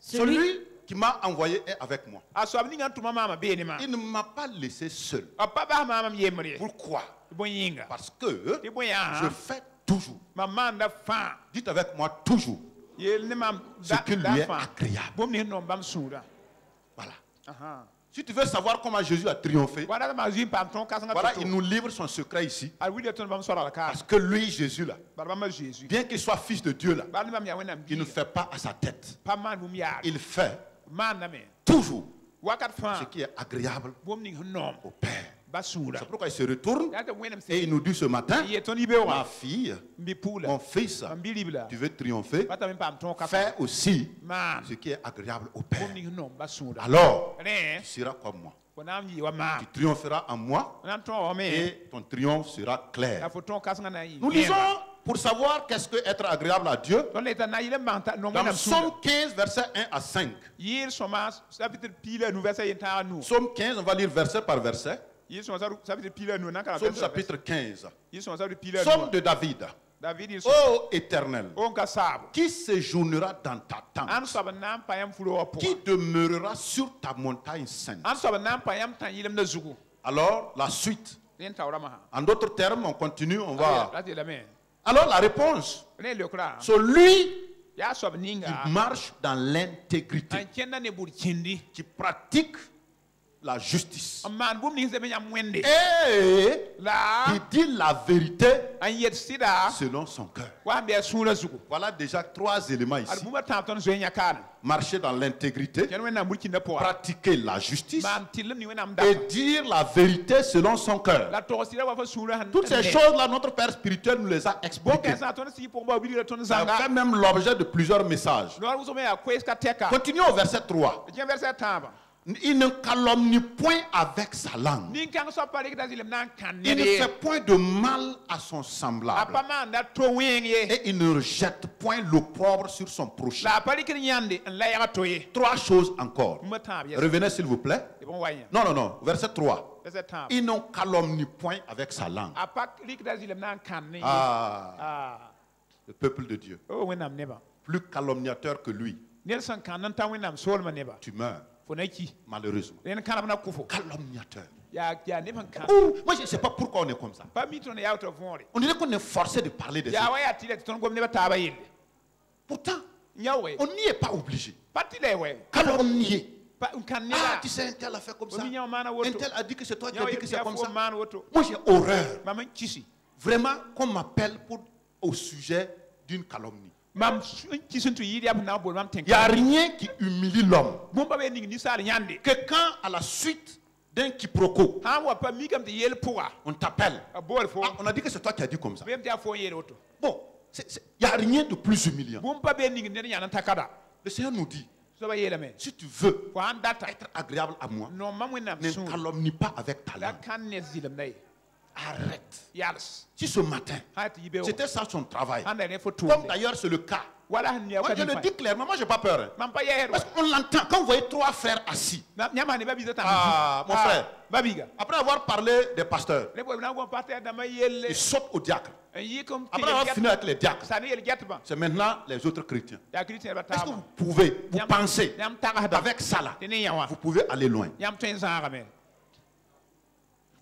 celui qui m'a envoyé est avec moi. Il ne m'a pas laissé seul. Pourquoi? Parce que je fais toujours. Dites avec moi toujours ce qui lui est agréable. Voilà. Si tu veux savoir comment Jésus a triomphé, voilà, il nous livre son secret ici. Parce que lui, Jésus là, bien qu'il soit fils de Dieu là, il ne fait pas à sa tête. Il fait toujours ce qui est agréable au Père. C'est pourquoi il se retourne et il nous dit ce matin, ma fille, mon fils, tu veux triompher, fais aussi ce qui est agréable au Père. Alors, tu seras comme moi. Tu triompheras en moi et ton triomphe sera clair. Nous lisons pour savoir qu'est-ce que être agréable à Dieu, dans Psaume 15, verset 1 à 5. Psaume 15, on va lire verset par verset. Psaume chapitre 15. Psaume de David. Ô Éternel, qui séjournera dans ta tente, qui demeurera sur ta montagne sainte. Alors, la suite. En d'autres termes, on continue, on va... Alors, la réponse, celui qui marche dans l'intégrité, qui pratique la justice, et qui dit la vérité selon son cœur. Voilà déjà 3 éléments ici. Marcher dans l'intégrité, pratiquer la justice et dire la vérité selon son cœur. Toutes ces choses-là, notre Père spirituel nous les a expliquées. Ça fait même l'objet de plusieurs messages. Continuons au verset 3. Il ne calomnie point avec sa langue. Il ne fait point de mal à son semblable. Et il ne rejette point l'opprobre sur son prochain. 3 choses encore. Revenez s'il vous plaît. Non. Verset 3. Il ne calomnie point avec sa langue. Le peuple de Dieu. Plus calomniateur que lui. Tu meurs. Malheureusement. Calomniateur. Moi, je ne sais pas pourquoi on est comme ça. On dirait qu'on est forcé de parler de ça. Pourtant, on n'y est pas obligé. Calomnier. Ah, tu sais, un tel a fait comme ça. Un tel a dit que c'est toi qui as dit que c'est comme ça. Moi, j'ai horreur. Vraiment, qu'on m'appelle au sujet d'une calomnie. Il n'y a rien qui humilie l'homme que quand, à la suite d'un quiproquo, on t'appelle. On a dit que c'est toi qui as dit comme ça. Bon, il n'y a rien de plus humiliant. Le Seigneur nous dit, si tu veux être agréable à moi, ne calomnie pas avec ta langue. Arrête. Si ce matin, c'était ça son travail, comme d'ailleurs c'est le cas, moi je le dis clairement, moi j'ai pas peur. Parce qu'on l'entend, quand vous voyez 3 frères assis, mon frère, après avoir parlé des pasteurs, ils sautent au diacre. Après avoir fini avec les diacres, c'est maintenant les autres chrétiens. Est-ce que vous pouvez, vous pensez, avec ça là, vous pouvez aller loin?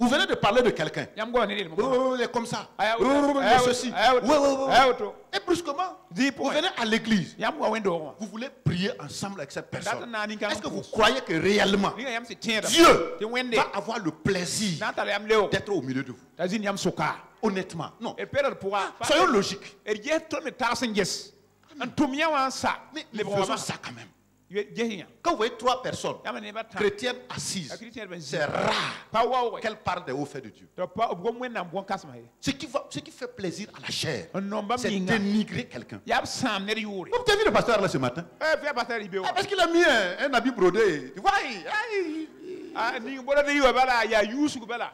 Vous venez de parler de quelqu'un. Oh, il est comme ça. Oh, il est ceci. Et brusquement, vous venez à l'église. Vous voulez prier ensemble avec cette personne. Est-ce que vous croyez que réellement Dieu va avoir le plaisir d'être au milieu de vous? Honnêtement, non. Soyons logiques. Mais nous faisons ça quand même. Quand vous voyez 3 personnes chrétiennes assises, c'est rare qu'elles parlent des hauts faits de Dieu. Ce qui fait plaisir à la chair, c'est dénigrer quelqu'un. Vous avez vu le pasteur là ce matin? Parce qu'il a mis un habit brodé. Tu vois,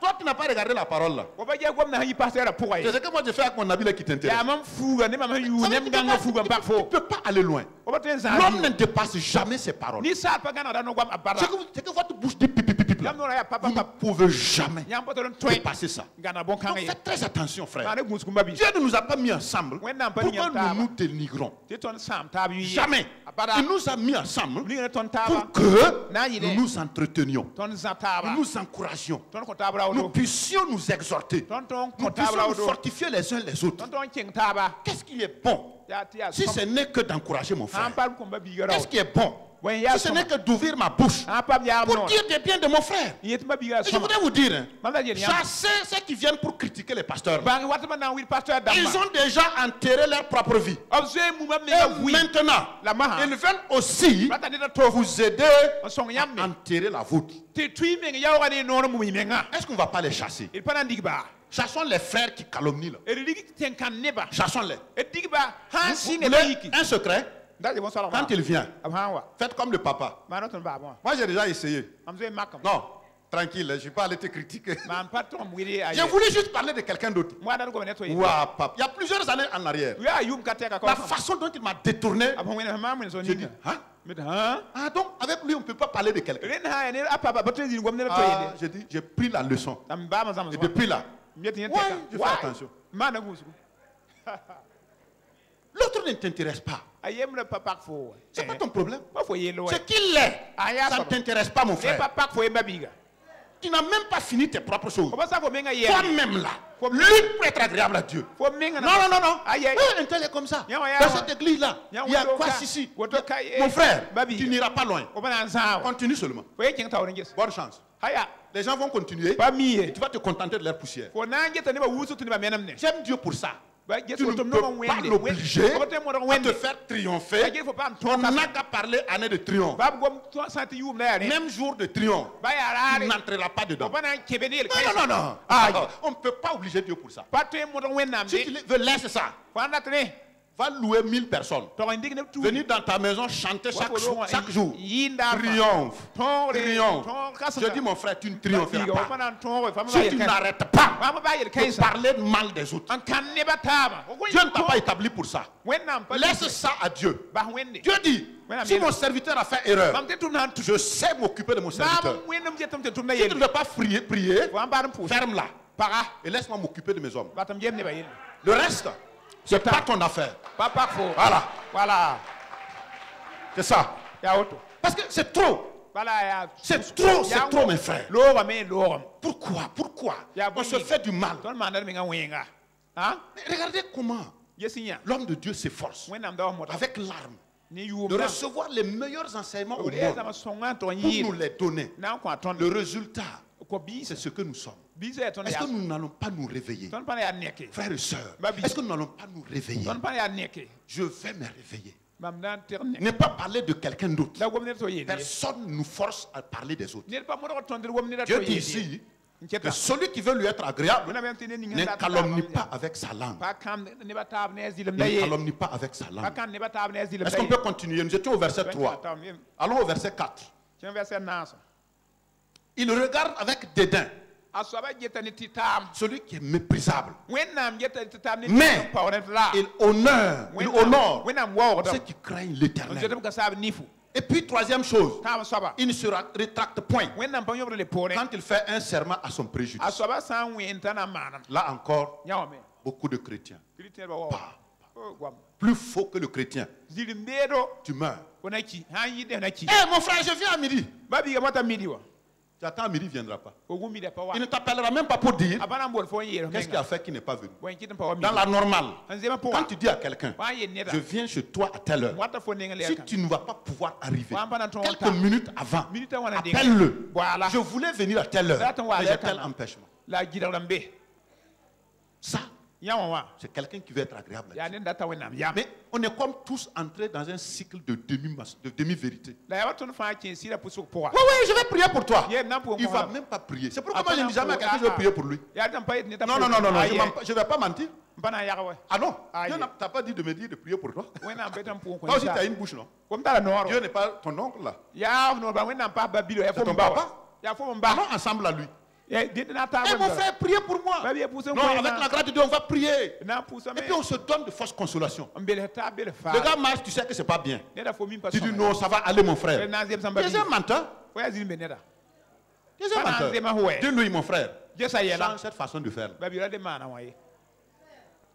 toi tu n'as pas regardé la parole là. C'est ce que moi je fais avec mon habit là qui t'intéresse. Tu ne peux pas aller loin. L'homme ne dépasse jamais ses paroles. C'est que votre bouche dit pipi. Vous ne pouvez jamais dépasser ça. Donc faites très attention, frère. Dieu ne nous a pas mis ensemble pour que nous nous dénigrons. Jamais. Il nous a mis ensemble pour que nous nous entretenions, nous nous encouragions, nous puissions nous exhorter, nous puissions nous fortifier les uns les autres. Qu'est-ce qui est bon si ce n'est que d'encourager mon frère? Qu'est-ce qui est bon si ce n'est que d'ouvrir ma bouche pour dire des biens de mon frère? Et je voudrais vous dire, chassez ceux qui viennent pour critiquer les pasteurs. Ils ont déjà enterré leur propre vie. Et maintenant, ils veulent aussi vous aider à enterrer la vôtre. Est-ce qu'on ne va pas les chasser? Chassons les frères qui calomnient là. Chassons-les. Un secret. Quand il vient, faites comme le papa. Moi j'ai déjà essayé. Non, Tranquille, je ne suis pas allé te critiquer. J'ai voulu juste parler de quelqu'un d'autre. Il y a plusieurs années en arrière. La façon dont il m'a détourné. J'ai dit, hein? Ah, donc avec lui, on ne peut pas parler de quelqu'un. J'ai dit, j'ai pris la leçon. Et depuis là, je fais attention. L'autre ne t'intéresse pas. C'est pas ton problème. C'est qu'il est. Ça ne t'intéresse pas, mon frère. Tu n'as même pas fini tes propres choses. Toi-même là, lutte pour être agréable à Dieu. Non. Un tel est comme ça. Dans cette église-là, il y a quoi ici? Mon frère, tu n'iras pas loin. Continue seulement. Bonne chance. Les gens vont continuer et tu vas te contenter de leur poussière. J'aime Dieu pour ça. Tu ne peux pas l'obliger à te faire triompher. On n'a qu'à parler année de triomphe. Même jour de triomphe, il n'entrera pas dedans. Non. On ne peut pas obliger Dieu pour ça. Si tu veux, laisse ça. Va louer 1000 personnes. Venir dans ta maison chanter chaque jour. Triomphe. Je dis, mon frère, tu ne triompheras pas. Si tu n'arrêtes pas de parler mal des autres. Dieu ne t'a pas établi pour ça. Laisse ça à Dieu. Dieu dit, si mon serviteur a fait erreur, je sais m'occuper de mon serviteur. Si tu ne veux pas prier, ferme-la. Et laisse-moi m'occuper de mes hommes. Le reste, c'est pas ton affaire. Voilà. C'est ça. Parce que c'est trop. C'est trop, mes frères. Pourquoi on se fait du mal? Mais regardez comment l'homme de Dieu s'efforce avec l'arme de recevoir les meilleurs enseignements au monde pour nous les donner. Le résultat, c'est ce que nous sommes. Est-ce que nous n'allons pas nous réveiller? Frères et sœurs, est-ce que nous n'allons pas nous réveiller? Je vais me réveiller. Ne pas parler de quelqu'un d'autre. Personne ne nous force à parler des autres. Dieu dit ici que celui qui veut lui être agréable ne calomnie pas avec sa langue. Ne calomnie pas avec sa langue. Est-ce qu'on peut continuer? Nous étions au verset 3. Allons au verset 4. Il regarde avec dédain celui qui est méprisable. Mais il honore ceux qui craignent l'Éternel. Et puis, troisième chose, il ne se rétracte point quand il fait un serment à son préjudice. Là encore, beaucoup de chrétiens. Plus faux que le chrétien. Tu meurs. Mon frère, je viens à midi. Tu attends à midi, il ne viendra pas. Il ne t'appellera même pas pour dire qu'est-ce qu'il a fait qui n'est pas venu. Dans la normale, quand tu dis à quelqu'un, je viens chez toi à telle heure, si tu ne vas pas pouvoir arriver, quelques minutes avant, appelle-le. Je voulais venir à telle heure, mais j'ai tel empêchement. Ça, c'est quelqu'un qui veut être agréable. Mais on est comme tous entrés dans un cycle de demi-vérité. Oui, je vais prier pour toi. Il ne va même pas prier. C'est pourquoi moi je ne dis jamais à quelqu'un que je vais prier pour lui. Non, je ne vais pas mentir. Ah non, Dieu n'a pas dit de me dire de prier pour toi. Toi aussi tu as une bouche, non? Dieu n'est pas ton oncle là. C'est ton papa. Allons ensemble à lui. Mon frère, priez pour moi. Non, avec la grâce de Dieu, on va prier. Et puis on se donne de fausses consolations. Le gars marche, tu sais que c'est pas bien. Tu dis non, ça va aller, mon frère. Deuxième menteur. Dis-lui, mon frère. Change cette façon de faire.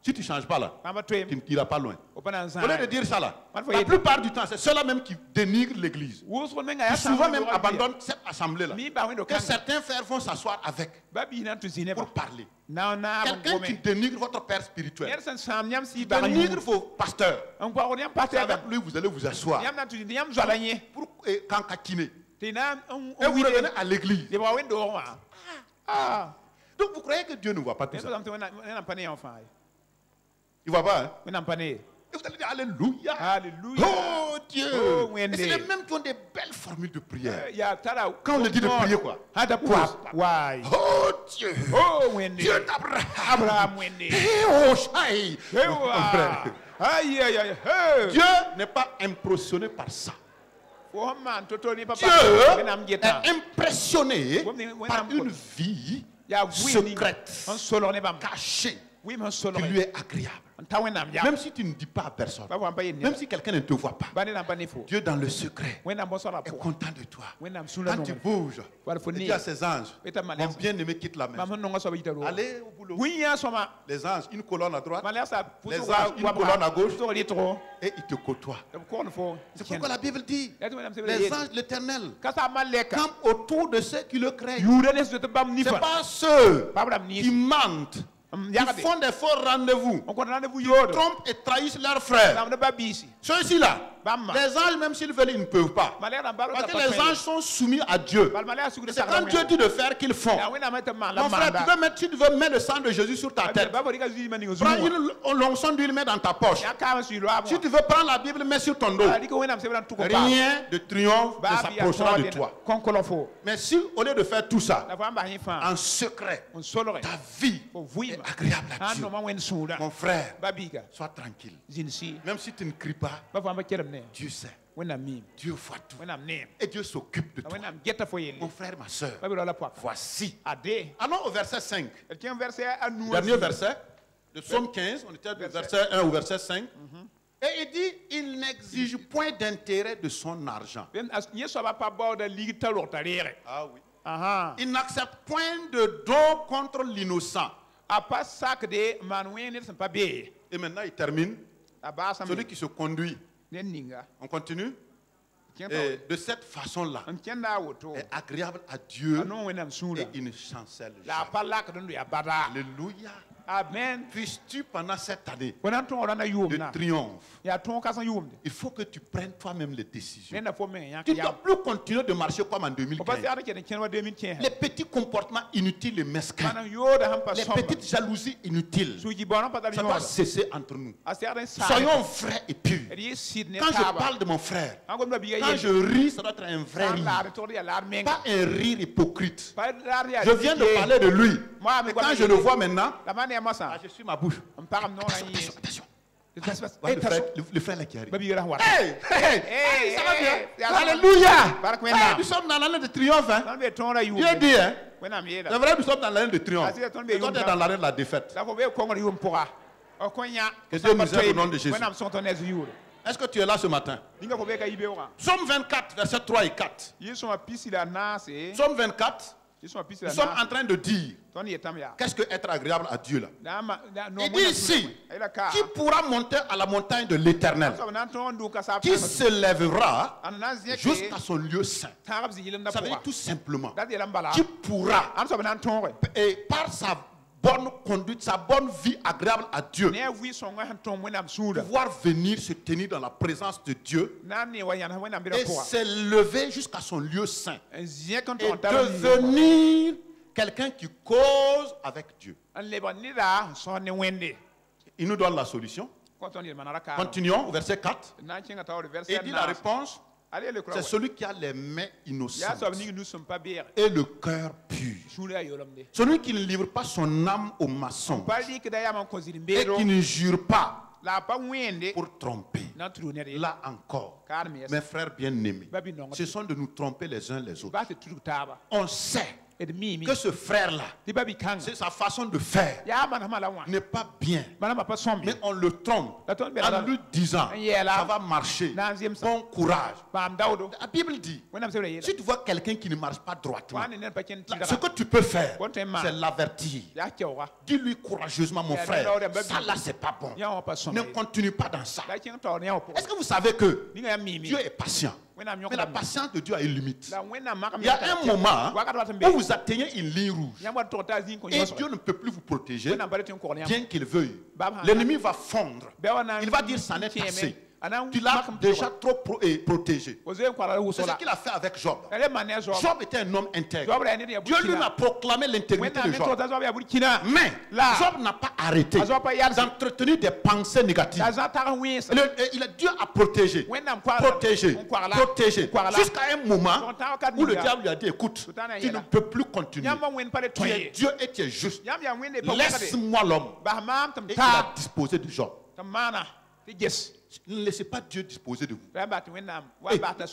Si tu ne changes pas là, tu n'iras pas loin. Au lieu de dire ça là, la plupart du temps, c'est ceux-là même qui dénigrent l'église. Qui souvent même abandonnent cette assemblée-là. Que certains frères vont s'asseoir avec pour parler. Quelqu'un qui dénigre votre père spirituel, qui dénigre vos pasteurs, avec lui vous allez vous asseoir pour cancatiner. Et vous revenez à l'église. Donc vous croyez que Dieu ne voit pas tout ça? Il ne voit pas, hein? Et vous allez dire Alléluia. Oh Dieu. Et c'est les mêmes qui ont des belles formules de prière. Quand on le dit de prier, quoi? Oh Dieu. Dieu d'Abraham. Oh Shai. Dieu n'est pas impressionné par ça. Dieu est impressionné par une vie secrète, cachée, qui lui est agréable. Même si tu ne dis pas à personne, même si quelqu'un ne te voit pas, Dieu dans le secret est content de toi. Quand tu bouges, il dit à ses anges, mon bien-aimé quitte la maison. Allez au boulot. Les anges, une colonne à droite, les anges, une colonne à gauche, et ils te côtoient. C'est pourquoi la Bible dit, les anges de l'Éternel campent autour de ceux qui le craignent. Ce n'est pas ceux qui mentent, qui font des faux rendez-vous, qui trompent et trahissent leurs frères. Ceux-ci-là, les anges, même s'ils veulent, ils ne peuvent pas. Parce que les anges sont soumis à Dieu. C'est quand Dieu dit de faire qu'ils font. Mon frère, tu veux mettre le sang de Jésus sur ta tête. Prends une l'onction d'huile, mets dans ta poche. Si tu veux prendre la Bible, mets sur ton dos. Rien de triomphe ne s'approchera de toi. Mais si, au lieu de faire tout ça, en secret, ta vie est agréable à Dieu, mon frère, sois tranquille. Même si tu ne cries pas, Dieu sait. Dieu voit tout. Et Dieu s'occupe de toi. Mon frère, ma soeur, voici. Allons au verset 5. Dernier verset. De Psaume 15, on était du verset 1 au verset 5. Et il dit, il n'exige point d'intérêt de son argent. Ah oui. Il n'accepte point de don contre l'innocent. Et maintenant, il termine. Celui qui se conduit. On continue. Et de cette façon-là, est agréable à Dieu et il ne chancelle jamais. Alléluia. Amen. Puisses-tu pendant cette année de triomphe, il faut que tu prennes toi-même les décisions. Tu ne dois plus continuer de marcher comme en 2015. Les petits comportements inutiles et mesquins, les petites jalousies inutiles, ça doit cesser entre nous. Soyons vrais et purs. Quand je parle de mon frère, quand je ris, ça doit être un vrai rire, pas un rire hypocrite. Je viens de parler de lui, mais quand je le vois maintenant, je suis ma bouche. Attention. Le frère là qui arrive. Hey, ça va bien. Alléluia. Nous sommes dans l'année de triomphe. Dieu dit, c'est vrai, nous sommes dans l'année de triomphe. Et toi, tu es dans l'année de la défaite. Que Dieu nous aide au nom de Jésus. Est-ce que tu es là ce matin? Psaume 24, versets 3 et 4. Psaume 24. Nous sommes en train de dire qu'est-ce que être agréable à Dieu là. Il dit ici, qui pourra monter à la montagne de l'Éternel, qui se lèvera jusqu'à son lieu saint. Ça veut dire tout simplement, qui pourra, et par sa bonne conduite, sa bonne vie agréable à Dieu, pouvoir venir se tenir dans la présence de Dieu et s'élever jusqu'à son lieu saint et devenir quelqu'un qui cause avec Dieu. Il nous donne la solution. Continuons au verset 4. Et il dit la réponse, c'est celui qui a les mains innocentes et le cœur pur. Celui qui ne livre pas son âme au maçon et qui ne jure pas pour tromper. Là encore, mes frères bien-aimés, ce sont de nous tromper les uns les autres. On sait que ce frère-là, c'est sa façon de faire, n'est pas bien. Mais on le trompe en lui disant, ça va marcher, bon courage. La Bible dit, si tu vois quelqu'un qui ne marche pas droitement, ce que tu peux faire, c'est l'avertir. Dis-lui courageusement, mon frère, ça là c'est pas bon. Ne continue pas dans ça. Est-ce que vous savez que Dieu est patient? Mais la patience de Dieu a une limite. Il y a un moment où vous atteignez une ligne rouge et Dieu ne peut plus vous protéger, bien qu'il veuille. L'ennemi va fondre. Il va dire ça n'est assez. Tu l'as déjà trop protégé. C'est ce qu'il a fait avec Job. Job était un homme intègre. Dieu lui a proclamé l'intégrité de Job. Mais Job n'a pas arrêté d'entretenir des pensées négatives. Dieu a protégé, jusqu'à un moment où le diable lui a dit, écoute, tu ne peux plus continuer. Tu es Dieu et tu es juste. Laisse-moi l'homme. Et il a disposé de Job. Ne laissez pas Dieu disposer de vous.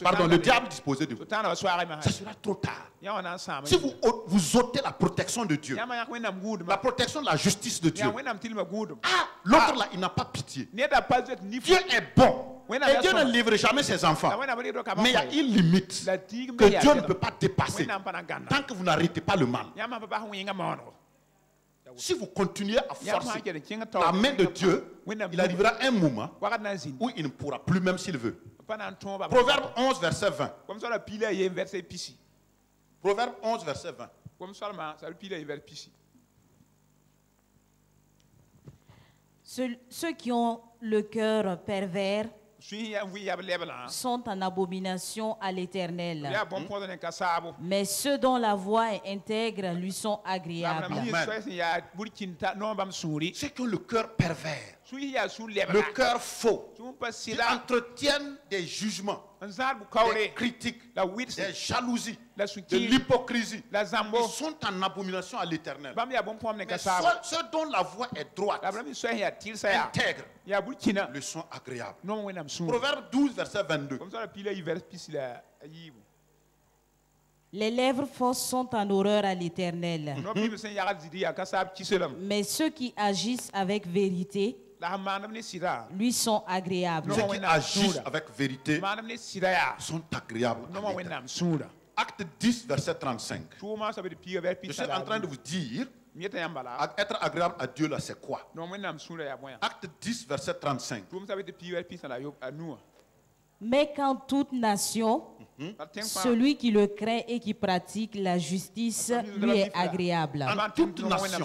Pardon, le diable disposer de vous. Ça sera trop tard. Si vous ôtez la protection de Dieu, la protection de la justice de Dieu, l'autre là, il n'a pas pitié. Dieu est bon. Et Dieu ne livre jamais ses enfants. Mais il y a une limite que Dieu ne peut pas dépasser tant que vous n'arrêtez pas le mal. Si vous continuez à forcer la main de Dieu, il arrivera un moment où il ne pourra plus, même s'il veut. Proverbe 11, verset 20. Proverbe 11, verset 20. Ceux qui ont le cœur pervers sont en abomination à l'Éternel. Mais ceux dont la voix est intègre lui sont agréables. Ceux qui ont le cœur pervers, le cœur faux, qui entretiennent des jugements, des critiques, des jalousies, de l'hypocrisie, ils sont en abomination à l'Éternel. Mais ceux dont la voix est droite, intègre, le sont agréables. Proverbe 12, verset 22. Les lèvres fausses sont en horreur à l'Éternel. Mais ceux qui agissent avec vérité lui sont agréables. Ceux qui agissent avec vérité sont agréables. Acte 10, verset 35. Je suis en train de vous dire, être agréable à Dieu, là, c'est quoi? Acte 10, verset 35. Mais quand toute nation, celui qui le craint et qui pratique la justice lui est agréable. En toute nation,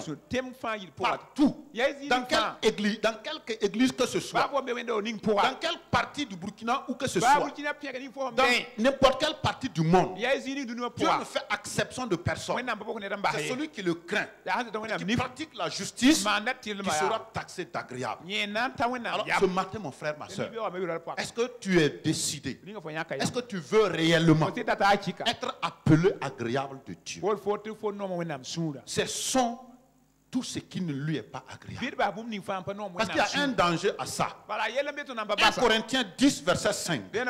partout, dans quelque église que ce soit, dans quelle partie du Burkina ou que ce soit, dans n'importe quelle partie du monde, Dieu ne fait exception de personne. C'est celui qui le craint, qui pratique la justice, qui sera taxé d'agréable. Alors ce matin, mon frère, ma soeur, est-ce que tu es décidé? Est-ce que tu veux réellement être appelé agréable de Dieu? Ce sont tout ce qui ne lui est pas agréable. Parce qu'il y a un danger à ça. 1 Corinthiens 10, verset 5. Il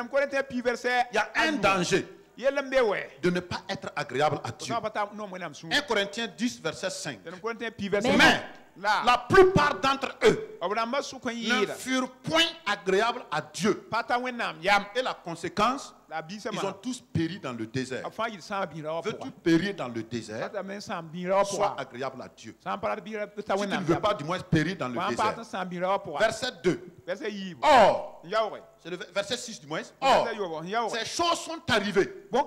y a un danger de ne pas être agréable à Dieu. 1 Corinthiens 10, verset 5. Mais la plupart d'entre eux ne furent point agréables à Dieu. Et la conséquence, ils ont tous péri dans le désert. Veux-tu périr dans le désert? Sois agréable à Dieu. Si tu ne veux pas, du moins périr dans le désert. Verset 2. Or, c'est le verset 6 du moins. Or, ces choses sont arrivées pour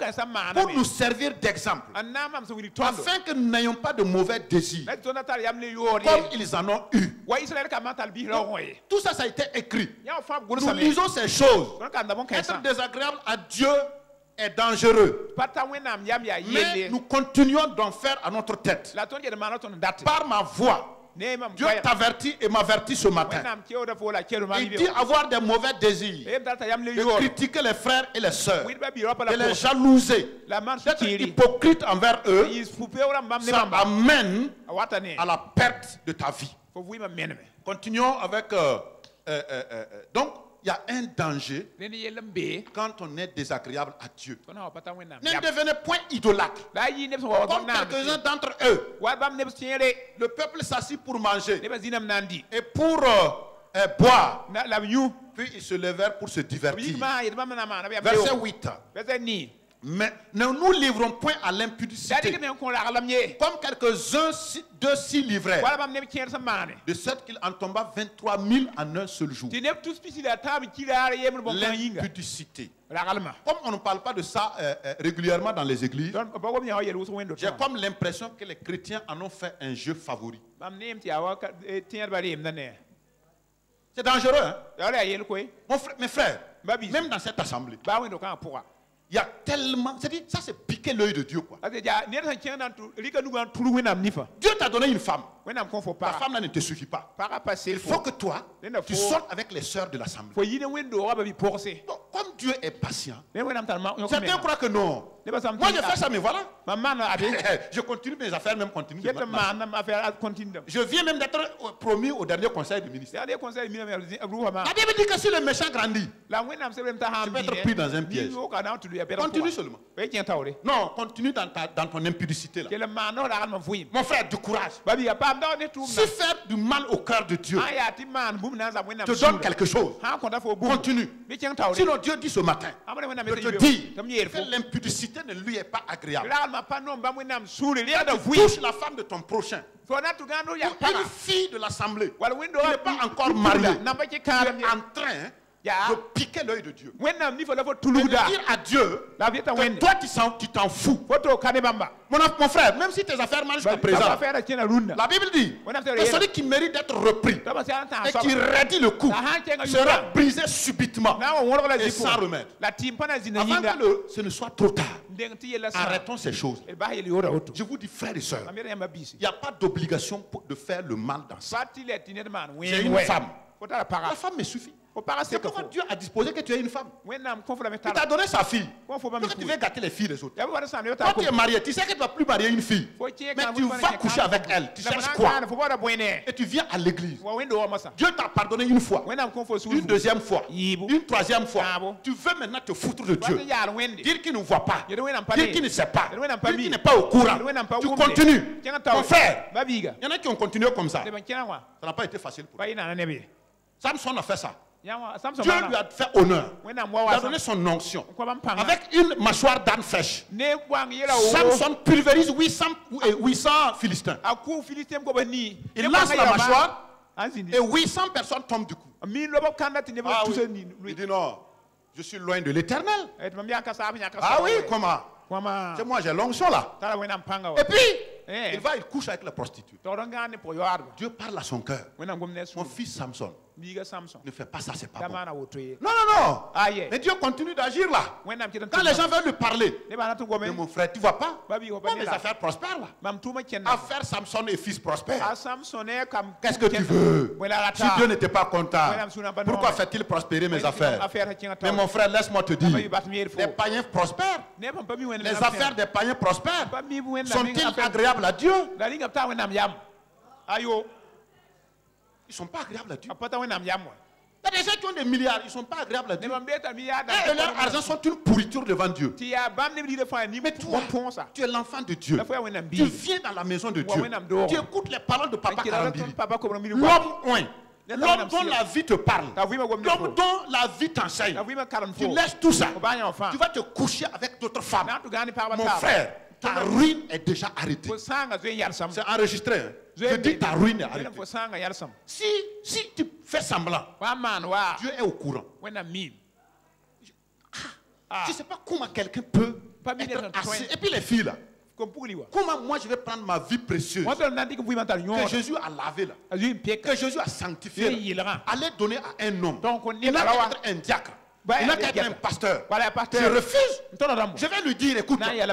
nous servir d'exemple, afin que nous n'ayons pas de mauvais désirs, comme ils en ont eu. Donc, tout ça, ça a été écrit. Nous lisons ces choses. Être désagréable à Dieu est dangereux. Mais nous continuons d'en faire à notre tête. Par ma voix, Dieu t'avertit et m'avertit ce matin. Il dit avoir des mauvais désirs, de critiquer les frères et les sœurs, de les jalouser, d'être hypocrite envers eux. Ça amène à la perte de ta vie. Continuons avec... donc, il y a un danger quand on est désagréable à Dieu. Ne devenez point idolâtre. Comme quelques-uns d'entre eux, le peuple s'assit pour manger et pour boire. Puis ils se levèrent pour se divertir. Verset 8. Mais ne nous livrons point à l'impudicité, comme quelques-uns de s'y livraient, de sorte qu'il en tomba 23 000 en un seul jour. L'impudicité. Comme on ne parle pas de ça régulièrement dans les églises, j'ai comme l'impression que les chrétiens en ont fait un jeu favori. C'est dangereux, hein? Mes frères, même dans cette assemblée, il y a tellement... C'est-à-dire, ça c'est piquer l'œil de Dieu, quoi. Dieu t'a donné une femme. Ta femme là ne te suffit pas. Il faut que toi, tu sortes avec les sœurs de l'assemblée. Donc, comme Dieu est patient, certains croient que non. Moi, je fais ça, mais voilà. Je continue mes affaires, même continue. Je viens même d'être promu au dernier conseil du ministère. La Bible dit que si le méchant grandit, tu peux être pris dans un piège. Continue seulement. Non, continue dans ton impudicité là. Mon frère, du courage. Si faire du mal au cœur de Dieu te donne quelque chose, continue. Sinon Dieu dit ce matin, je te dis que l'impudicité ne lui est pas agréable. Tu touches la femme de ton prochain, ou une fille de l'assemblée qui n'est pas encore mariée, tu es en train de piquer l'œil de Dieu. Et de dire à Dieu que toi tu t'en fous. Mon frère, même si tes affaires marchent jusqu'à présent, la Bible dit que celui qui mérite d'être repris et qui raidit le coup sera brisé subitement et sans remède. Avant que ce ne soit trop tard, arrêtons ces choses. Je vous dis, frères et sœurs, il n'y a pas d'obligation de faire le mal dans ça. J'ai une femme. La femme me suffit. C'est pourquoi Dieu a disposé que tu aies une femme. Il t'a donné sa fille. Pourquoi tu veux gâter les filles des autres? Quand tu es marié, tu sais que tu ne vas plus marier une fille. Mais tu vas coucher avec elle. Tu cherches quoi? Et tu viens à l'église. Dieu t'a pardonné une fois, une deuxième fois, une troisième fois. Tu veux maintenant te foutre de Dieu. Dire qu'il ne voit pas. Dire qu'il ne sait pas. Dire qu'il n'est pas au courant. Tu continues. Mon frère, il y en a qui ont continué comme ça. Ça n'a pas été facile pour eux. Samson a fait ça. Dieu lui a fait honneur. Il a donné son onction. Avec une mâchoire d'âne fraîche, Samson pulvérise 800 Philistins. Il lance la mâchoire et 800 personnes tombent du coup. Ah oui. Il dit non, je suis loin de l'Éternel. Ah oui, comment? Moi j'ai l'onction là. Et puis, il couche avec la prostituée. Dieu parle à son cœur. Mon fils Samson, ne fais pas ça, c'est pas bon. Non. Mais Dieu continue d'agir là. Quand les gens veulent lui parler, mais mon frère, tu vois pas? Mes affaires prospèrent là. Affaire Samson et fils prospère. Qu'est-ce que tu veux? Si Dieu n'était pas content, pourquoi fait-il prospérer mes affaires? Mais mon frère, laisse-moi te dire, les païens prospèrent. Les affaires des païens prospèrent. Sont-ils agréables à Dieu? Ils ne sont pas agréables à Dieu. Il y a des gens qui ont des milliards, ils ne sont pas agréables à Dieu. Et leur argent sont une pourriture devant Dieu. Mais toi, tu es l'enfant de Dieu. Tu viens dans la maison de Dieu. Tu écoutes les paroles de Papa Karambili. L'homme dont la vie te parle. L'homme dont la vie t'enseigne. Tu laisses tout ça. Tu vas te coucher avec d'autres femmes. Mon frère, ta ruine est déjà arrêtée. C'est enregistré. Hein? Je dis ta ruine est arrêtée. Si tu fais semblant, Dieu est au courant. Je ne sais pas comment quelqu'un peut être assez. Et puis les filles là. Comment moi je vais prendre ma vie précieuse que Jésus a lavé là, que Jésus a sanctifié là, aller donner à un homme. Il n'a qu'à être un diacre. Il n'a qu'à être un pasteur. Je refuse. Je vais lui dire, écoute, tu es un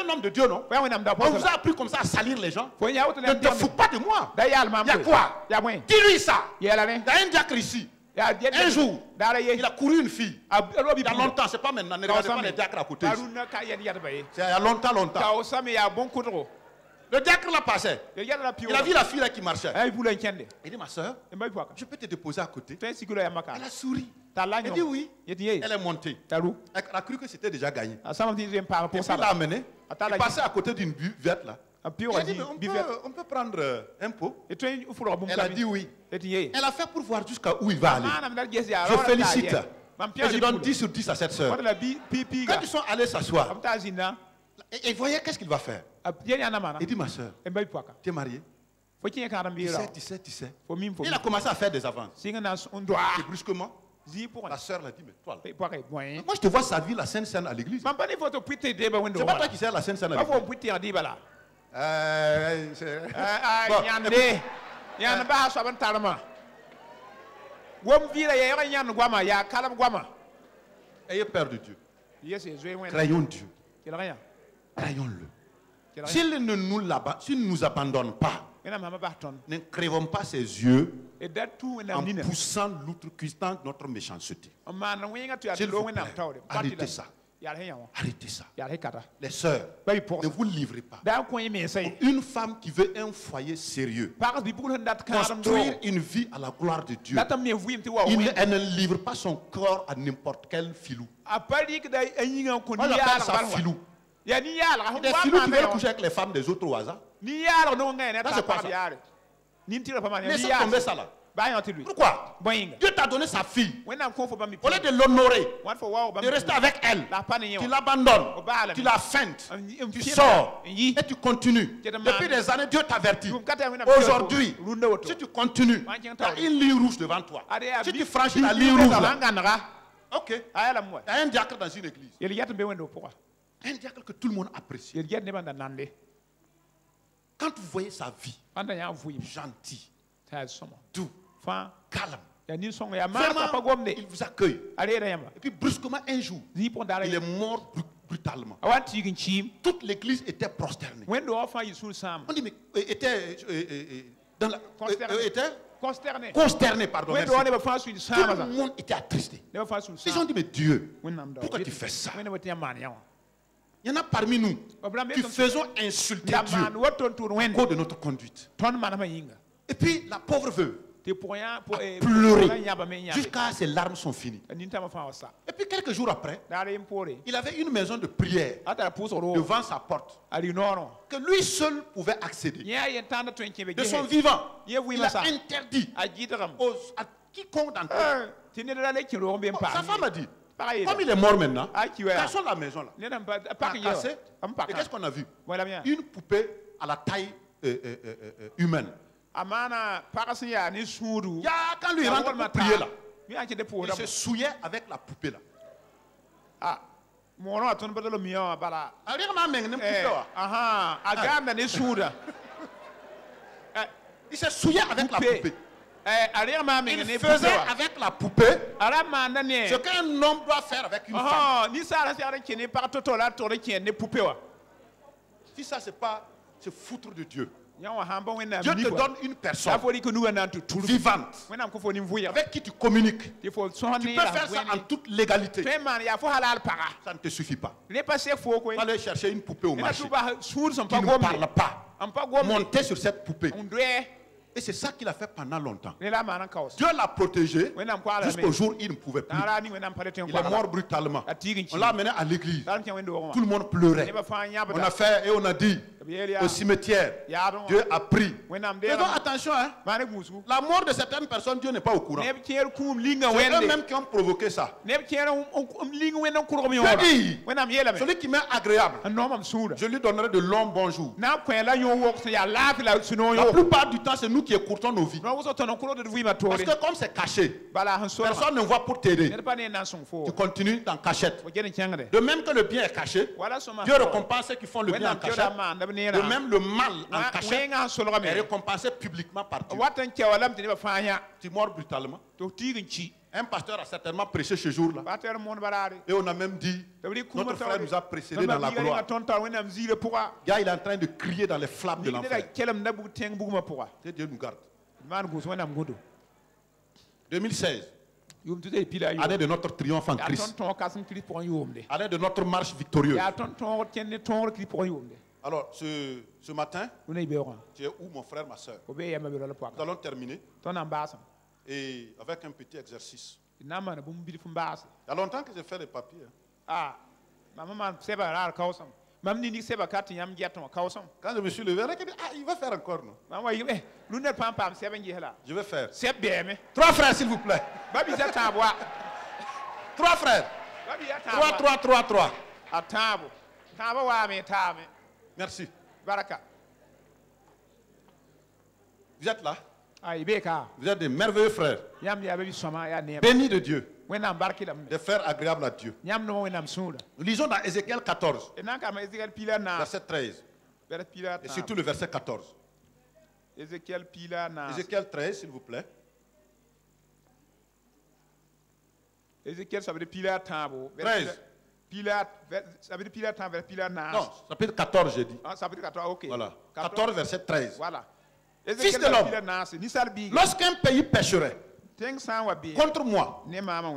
homme de Dieu, non? On vous a appris comme ça à salir les gens. Ne te fous pas de moi. Il y a quoi? Dis-lui ça. Il y a un diacre ici. Un jour, il a couru une fille. Il y a longtemps, c'est pas maintenant. Ne regardez pas les diacres à côté. C'est il y a longtemps. Le diacre l'a passé. Il a vu la fille là qui marchait. Il dit, ma soeur, je peux te déposer à côté? Elle a souri. Elle dit oui. Elle est montée. Elle a cru que c'était déjà gagné. Et puis il l'a amené. Il passait à côté d'une buvette là. Elle a dit, on peut prendre un pot. Elle a dit oui. Elle a fait pour voir jusqu'à où il va aller. Je félicite. Et je donne 10 sur 10 à cette soeur. Quand ils sont allés s'asseoir, et voyez qu'est-ce qu'il va faire. Il dit, ma soeur, tu es mariée? Tu sais. Il a commencé à faire des avances. Et brusquement, la soeur l'a dit, mais toi là, moi je te vois servir la Sainte Seine à l'église. C'est pas toi qui sers la Sainte Seine à l'église. Ayez peur de Dieu. Craignons Dieu. Craignons-le. S'il ne nous abandonne pas, ne crevons pas ses yeux en poussant l'outre-cuistant notre méchanceté. S'il vous plaît, arrêtez ça. Arrêtez ça. Les sœurs, ne vous livrez pas. Une femme qui veut un foyer sérieux, construire une vie à la gloire de Dieu, elle ne livre pas son corps à n'importe quel filou. Moi j'appelle ça filou. Des filous qui veulent coucher avec les femmes des autres au hasard. Ça c'est quoi ça? Laissez tomber ça là. Pourquoi? Dieu t'a donné sa fille. Au lieu de l'honorer, de rester avec elle, tu l'abandonnes, tu la feintes, tu sors et tu continues. Depuis des années, Dieu t'avertit. Aujourd'hui, si tu continues, tu as une ligne rouge devant toi. Si tu franchis la ligne rouge, là, ok, tu as un diacre dans une église. Un diacre que tout le monde apprécie. Quand vous voyez sa vie, gentil, doux, calme, vraiment, il vous accueille. Et puis brusquement un jour, il est mort brutalement. Toute l'église était prosternée. On dit mais était consterné, pardon. Merci. Tout le monde était attristé. Ils ont dit mais Dieu, pourquoi tu fais ça? Il y en a parmi nous qui faisons insulter Dieu à cause de notre conduite. Et puis la pauvre veuve a pleuré jusqu'à ses larmes sont finies. Et puis quelques jours après, il avait une maison de prière devant sa porte que lui seul pouvait accéder. De son vivant, il a interdit à quiconque d'entrer. Sa femme a dit, comme il est mort maintenant, cassons la maison là. Et qu'est-ce qu'on a vu? Une poupée à la taille humaine. Quand lui rentre pour prier là, il se souillait avec la poupée là. Il se souillait avec la poupée. Il faisait avec la poupée ce qu'un homme doit faire avec une femme. Si ça c'est pas se foutre de Dieu. Dieu te donne une personne vivante avec qui tu communiques. Tu peux faire ça en toute légalité. Ça ne te suffit pas. Allez chercher une poupée au marché qui ne parle pas. Monter sur cette poupée. Et c'est ça qu'il a fait pendant longtemps. Dieu l'a protégé jusqu'au jour où il ne pouvait plus. Il est mort brutalement. On l'a amené à l'église. Tout le monde pleurait. On a fait et on a dit au cimetière, Dieu a pris. Faisons attention, hein. La mort de certaines personnes, Dieu n'est pas au courant. C'est eux-mêmes qui ont provoqué ça. Dieu dit, celui qui m'est agréable, je lui donnerai de longs bons jours. La plupart du temps, c'est nous qui écoutons nos vies. Parce que comme c'est caché, personne ne voit pour t'aider. Tu continues dans cachette. De même que le bien est caché, Dieu récompense ceux qui font le bien en cachette. De même le mal en cachette est récompensé publiquement par Dieu. Tu es mort brutalement. Un pasteur a certainement prêché ce jour-là. Et on a même dit, notre frère nous a précédés dans la gloire. Gars, il est en train de crier dans les flammes de l'enfer. Que Dieu nous garde. 2016. Année de notre triomphe en Christ. Année de notre marche victorieuse. Alors, ce matin, tu es où mon frère, ma soeur? Nous allons terminer. Et avec un petit exercice. Il y a longtemps que j'ai fait les papiers. Quand je me suis levé, il va faire encore, non? Je vais faire. 3 frères, s'il vous plaît. 3 frères. 3. Merci. Vous êtes là? Vous êtes des merveilleux frères. Bénis de Dieu. Des frères agréables à Dieu. Nous lisons dans Ézéchiel 14, verset 13. Et surtout le verset 14. Ézéchiel 13, s'il vous plaît. Ézéchiel, ça veut dire Pilat Tambo. 13. Ça veut dire Pilat Tambo, Pilat Nas. Non, ça veut dire 14, j'ai dit. Ah, ça veut dire 14, ok. Voilà. 14, verset 13. Voilà. Fils de l'homme, lorsqu'un pays pécherait contre moi,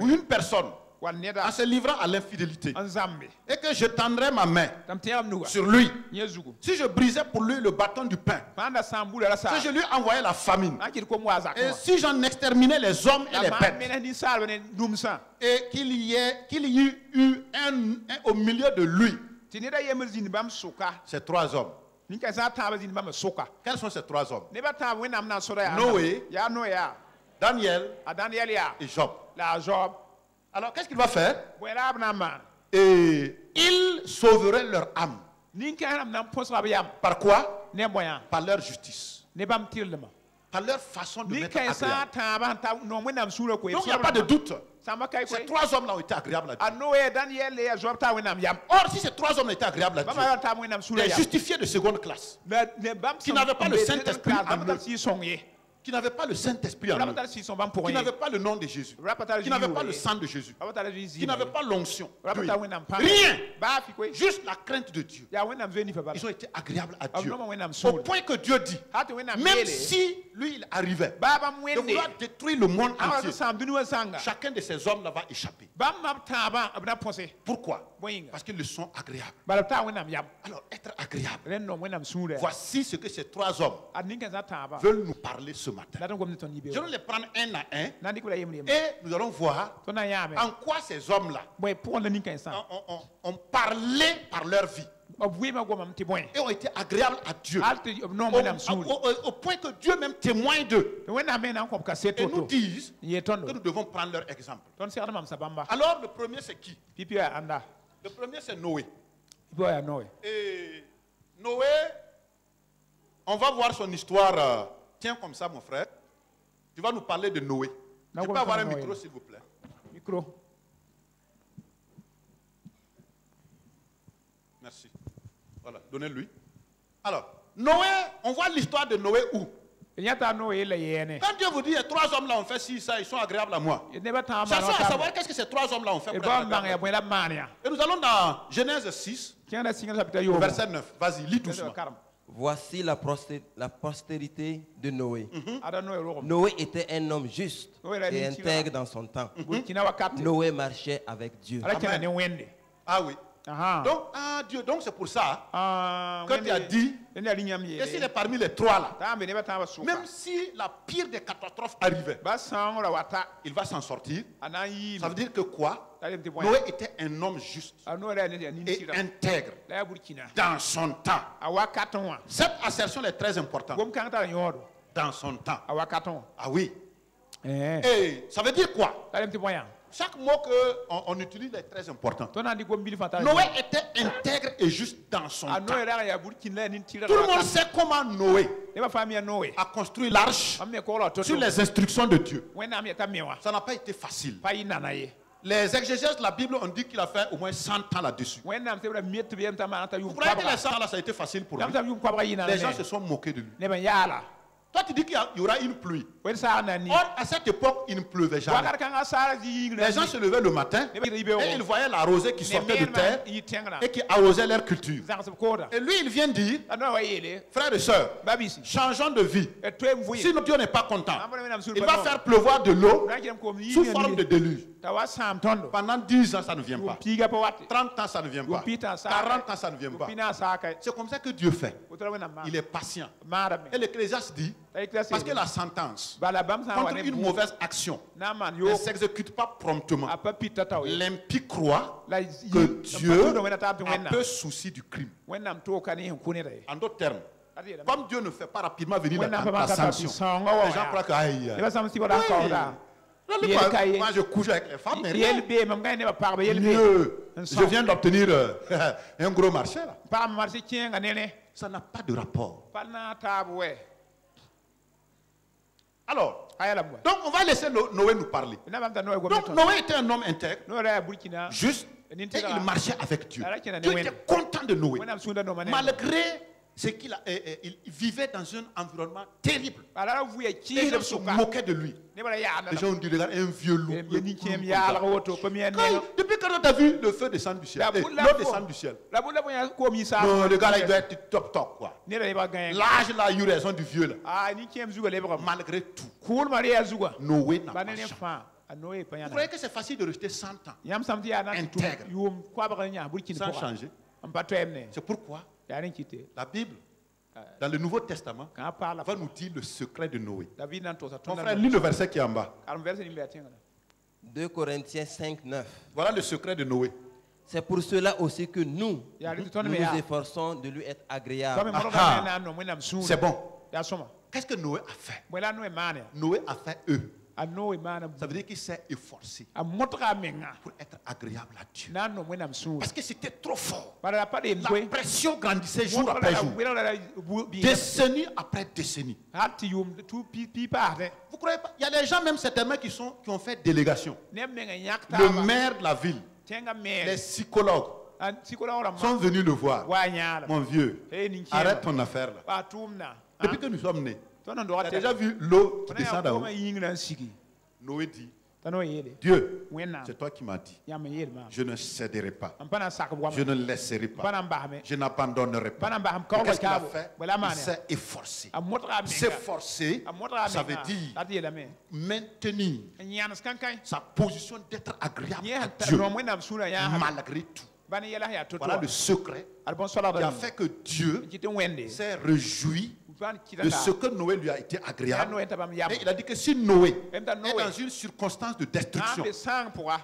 ou une personne en se livrant à l'infidélité, et que je tendrais ma main sur lui, si je brisais pour lui le bâton du pain, si je lui envoyais la famine, et si j'en exterminais les hommes et les bêtes, et qu'il y eût eu un au milieu de lui, ces 3 hommes. Quels sont ces 3 hommes? Noé, Daniel et Job. Alors, qu'est-ce qu'il va faire? Et il sauverait leur âme. Par quoi? Par leur justice. Par leur façon de mettre agréable. Donc, il n'y a pas de doute. Ces 3 hommes-là ont été agréables à Dieu. Or, si ces 3 hommes étaient agréables à Dieu, les justifiés de seconde classe, qui n'avaient pas le Saint-Esprit en eux, qui n'avaient pas le Saint-Esprit en eux, qui n'avaient pas le nom de Jésus, qui n'avaient pas le sang de Jésus, qui n'avaient pas l'onction, rien, juste la crainte de Dieu. Ils ont été agréables à Dieu. Au point que Dieu dit, même si lui il arrivait de vouloir détruire le monde entier, chacun de ces hommes-là va échapper. Pourquoi? Parce qu'ils le sont agréables. Alors, être agréable. Voici ce que ces 3 hommes veulent nous parler ce matin. Je vais les prendre un à un et nous allons voir en quoi ces hommes-là ont parlé par leur vie et ont été agréables à Dieu au point que Dieu même témoigne d'eux et nous disent que nous devons prendre leur exemple. Alors le premier c'est qui? Le premier c'est Noé. Et Noé, on va voir son histoire. Tiens comme ça mon frère. Tu vas nous parler de Noé. Tu peux avoir un micro s'il vous plaît? Micro. Merci. Voilà, donnez-lui. Alors, Noé, on voit l'histoire de Noé où? Quand Dieu vous dit, les 3 hommes là ont fait ci, ça, ils sont agréables à moi. Cherchons à savoir qu'est-ce que ces 3 hommes là ont fait. Et nous allons dans Genèse 6, verset 9. Vas-y, lis doucement. Voici la postérité de Noé. Noé était un homme juste et intègre dans son temps. Noé marchait avec Dieu. Amen. Ah oui. Donc, Dieu, donc c'est pour ça que tu as dit que s'il est parmi les 3 là, même si la pire des catastrophes arrivait, il va s'en sortir. Ça veut dire que quoi? Noé était un homme juste et intègre dans son temps. Cette assertion est très importante. Dans son temps. Ah oui. Et ça veut dire quoi? Chaque mot qu'on utilise est très important. Noé était intègre et juste dans son temps. Tout le monde sait comment Noé a construit l'arche sur les instructions de Dieu. Ça n'a pas été facile. Les exégètes de la Bible ont dit qu'il a fait au moins 100 ans là-dessus. Vous croyez que les 100 ans là, ça a été facile pour lui? Les gens se sont moqués de lui. Toi, tu dis qu'il y aura une pluie. Or, à cette époque, il ne pleuvait jamais. Les gens se levaient le matin et ils voyaient la rosée qui sortait de terre et qui arrosait leur culture. Et lui, il vient dire, frères et sœurs, changeons de vie. Si notre Dieu n'est pas content, il va faire pleuvoir de l'eau sous forme de déluge. Pendant 10 ans, ça ne vient pas. 30 ans, ça ne vient pas. 40 ans, ça ne vient pas. C'est comme ça que Dieu fait. Il est patient. Et l'Ecclésiaste dit, parce que la sentence contre une mauvaise action ne s'exécute pas promptement. L'impie croit que Dieu a peu souci du crime. En d'autres termes, comme Dieu ne fait pas rapidement venir la sanction, les gens croient que aïe. Moi je couche avec les femmes, mais rien. Je viens d'obtenir un gros marché là. Ça n'a pas de rapport. Alors, donc on va laisser Noé nous parler. Donc Noé était un homme intègre, juste, et il marchait avec Dieu. Dieu était content de Noé, malgré ce qu'il il vivait dans un environnement terrible. Les gens se moquaient de lui. Les gens ont dit, regarde, un vieux loup. Depuis quand tu as vu le feu descendre du ciel, l'eau descendre du ciel? Non, le gars là, il doit être top top quoi. L'âge là, il y a raison du vieux là. Malgré tout, Noé n'a pas changé. Vous croyez que c'est facile de rester 100 ans intègre, sans changer? C'est pourquoi la Bible, dans le Nouveau Testament, va nous dire le secret de Noé. Mon frère, lis le verset qui est en bas. 2 Corinthiens 5, 9. Voilà le secret de Noé. C'est pour cela aussi que nous nous efforçons de lui être agréable. C'est bon. Qu'est-ce que Noé a fait? Noé a fait eux. Ça veut dire qu'il s'est efforcé pour être agréable à Dieu. Parce que c'était trop fort. La pression grandissait jour après jour, décennie après décennie. Vous croyez pas? Il y a des gens même certainement qui ont fait délégation. Le maire de la ville, les psychologues sont venus le voir. Mon vieux, arrête ton affaire là. Depuis que nous sommes nés, tu as déjà vu l'eau qui descend d'en haut? Noé dit, Dieu, c'est toi qui m'as dit, je ne céderai pas, je ne laisserai pas, je n'abandonnerai pas. Qu'est-ce qu'il a fait? Il s'est efforcé. S'efforcer, ça veut dire maintenir sa position d'être agréable à Dieu malgré tout. Voilà le secret qui a fait que Dieu s'est réjoui de ce que Noé lui a été agréable. Et il a dit que si Noé est dans une circonstance de destruction,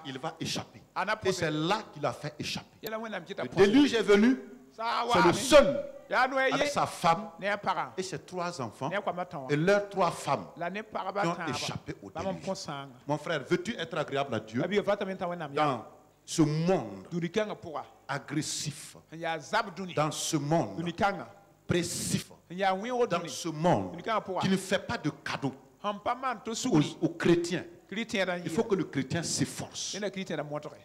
il va échapper. Et c'est là qu'il a fait échapper. Le déluge est venu, c'est le seul avec sa femme et ses 3 enfants et leurs 3 femmes qui ont échappé au déluge. Mon frère, veux-tu être agréable à Dieu dans ce monde agressif, dans ce monde pressif, dans ce monde qui ne fait pas de cadeaux aux chrétiens? Il faut que le chrétien s'efforce.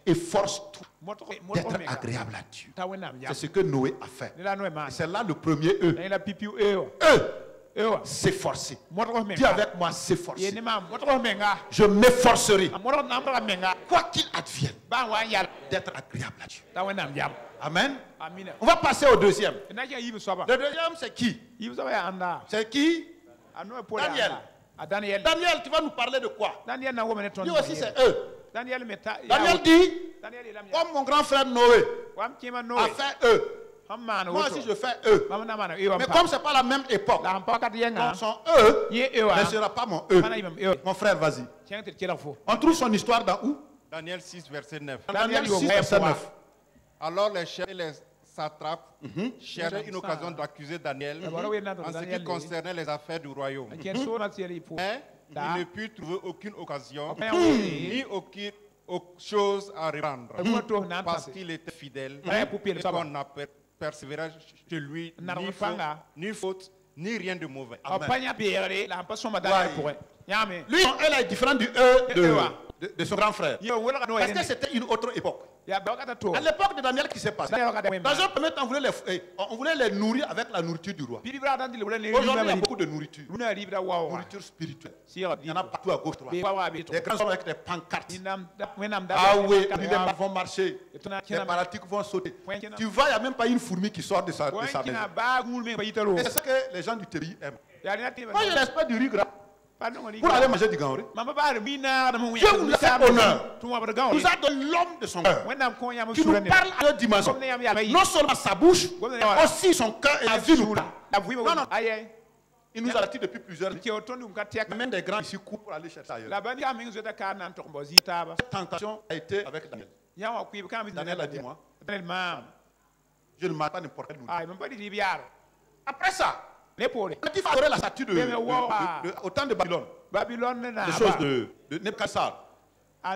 Efforce-toi d'être agréable à Dieu. C'est ce que Noé a fait. Et c'est là le premier s'efforcer. Dis avec moi, s'efforcer. Je m'efforcerai, quoi qu'il advienne, d'être agréable à Dieu. Amen. On va passer au deuxième. Le deuxième, c'est qui? C'est qui? Daniel. Daniel, tu vas nous parler de quoi? Lui aussi, c'est eux. Daniel dit, comme mon grand frère Noé a fait eux, moi aussi je fais eux. Mais comme ce n'est pas la même époque, comme son eux ne sera pas mon eux. Mon frère, vas-y. On trouve son histoire dans où? Daniel 6, verset 9. Daniel 6, verset 9. Alors les chefs et les satrapes cherchaient une occasion d'accuser Daniel en ce qui concernait les affaires du royaume. Mais ils ne purent trouver aucune occasion ni aucune chose à reprendre parce qu'il était fidèle et qu'on n'a persévéré chez lui ni faute ni rien de mauvais. Lui, elle est différente du de son grand frère. Est-ce que c'était une autre époque? À l'époque de Daniel, qui s'est passé? Dans un premier temps, on voulait les nourrir avec la nourriture du roi. Aujourd'hui, il y a beaucoup de nourriture. Nourriture spirituelle. Il y en a partout à gauche, droite. Les grands hommes avec des pancartes. Ah oui, les marques vont marcher. Les paralytiques vont sauter. Tu vois, il n'y a même pas une fourmi qui sort de sa maison. Et c'est ça que les gens du pays aiment. Moi, je ne laisse pas du riz gras pour aller manger du gangré. Dieu vous a fait honneur. Nous a donné l'homme de son cœur qui nous parle à notre dimension. Non seulement sa bouche, aussi son cœur et la vie nous parlent. Non. Il nous a dit depuis plusieurs années. Même des grands ici courent pour aller chercher ailleurs. Cette tentation a été avec Daniel. Daniel a dit, moi, je ne mange pas n'importe quelle nourriture. Après ça, quand il faut adorer la statue au temps de Babylone, les choses de Nebuchadnezzar.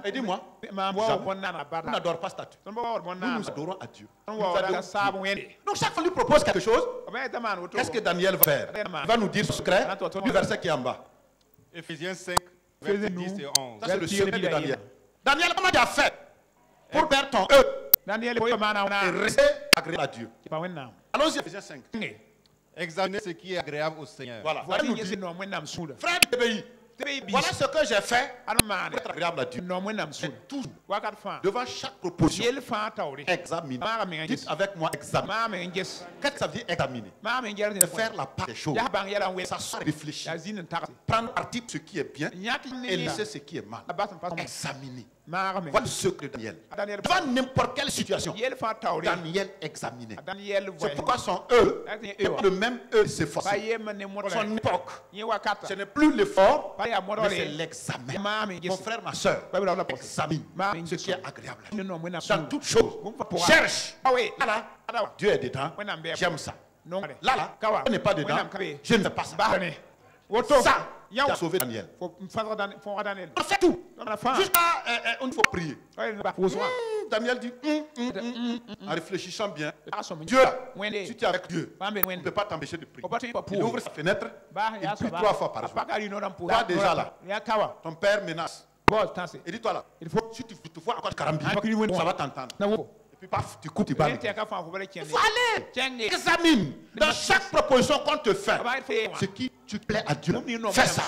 Et dis-moi, on n'adore pas statue. Nous adorons à Dieu. Donc chaque fois qu'il propose quelque chose, qu'est-ce que Daniel va faire? Il va nous dire ce secret du verset qui est en bas. Éphésiens 5, verset 10 et 11. Ça c'est le secret de Daniel. Daniel, comment tu as fait pour faire ton et rester agréable à Dieu? Allons-y, Éphésiens 5. Examinez ce qui est agréable au Seigneur. Voilà. Frère de pays, Voilà ce que j'ai fait pour être agréable à Dieu. C'est toujours devant chaque proposition. Examiner. Dites avec moi examiner. Qu'est-ce que ça veut dire examiner? C'est faire la part des choses. S'asseoir, réfléchir. Prendre parti de ce qui est bien et laisser ce qui est mal. Examiner. Voilà le secret de Daniel. Devant n'importe quelle situation, Daniel examinait. C'est pourquoi son le même s'efforce. Son époque, ce n'est plus l'effort, mais c'est l'examen. Mon frère, ma soeur, examine ce qui est agréable. Dans toute chose, cherche. Là, Dieu est dedans. J'aime ça. Là, on n'est pas dedans. Je ne fais pas ça. Ça, il a sauvé Daniel. On fait tout. Jusqu'à il faut prier. Daniel dit en réfléchissant bien, Dieu, si tu es avec Dieu, il ne peut pas t'empêcher de prier. Il ouvre sa fenêtre, il prie 3 fois par jour. Toi déjà là, ton père menace. Et dis-toi là, si tu te vois encore Karambi, ça va t'entendre. Et puis paf, tu coupes, tu balles. Il faut aller, examine. Dans chaque proposition qu'on te fait, ce qui tu plais à Dieu, fais ça.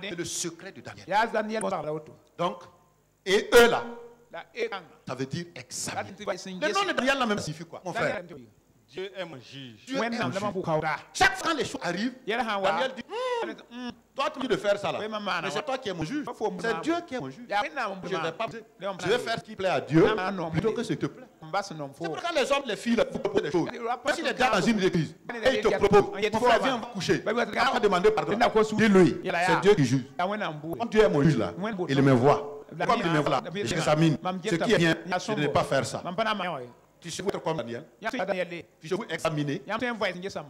C'est le secret de Daniel. Donc, et eux là, ça veut dire examiner. Le nom de Daniel là même signifie quoi, mon frère? Dieu est mon juge. Dieu est mon juge. Chaque fois que les choses arrivent, Daniel dit, toi tu dis de faire ça là, mais c'est toi qui es mon juge. C'est Dieu qui est mon juge. Je ne vais pas, je vais faire ce qui plaît à Dieu plutôt que ce qui te plaît. C'est pourquoi les hommes, les filles vous proposent des choses. Si les gars dans une église et ils te proposent, mon frère viens coucher, on va demander pardon. Dis-lui, c'est Dieu qui juge. Quand Dieu est mon juge là, il me voit. Comme il me voit là, j'examine ce qui est bien, je ne vais pas faire ça. Tu sais comme Daniel. Tu sais examiner.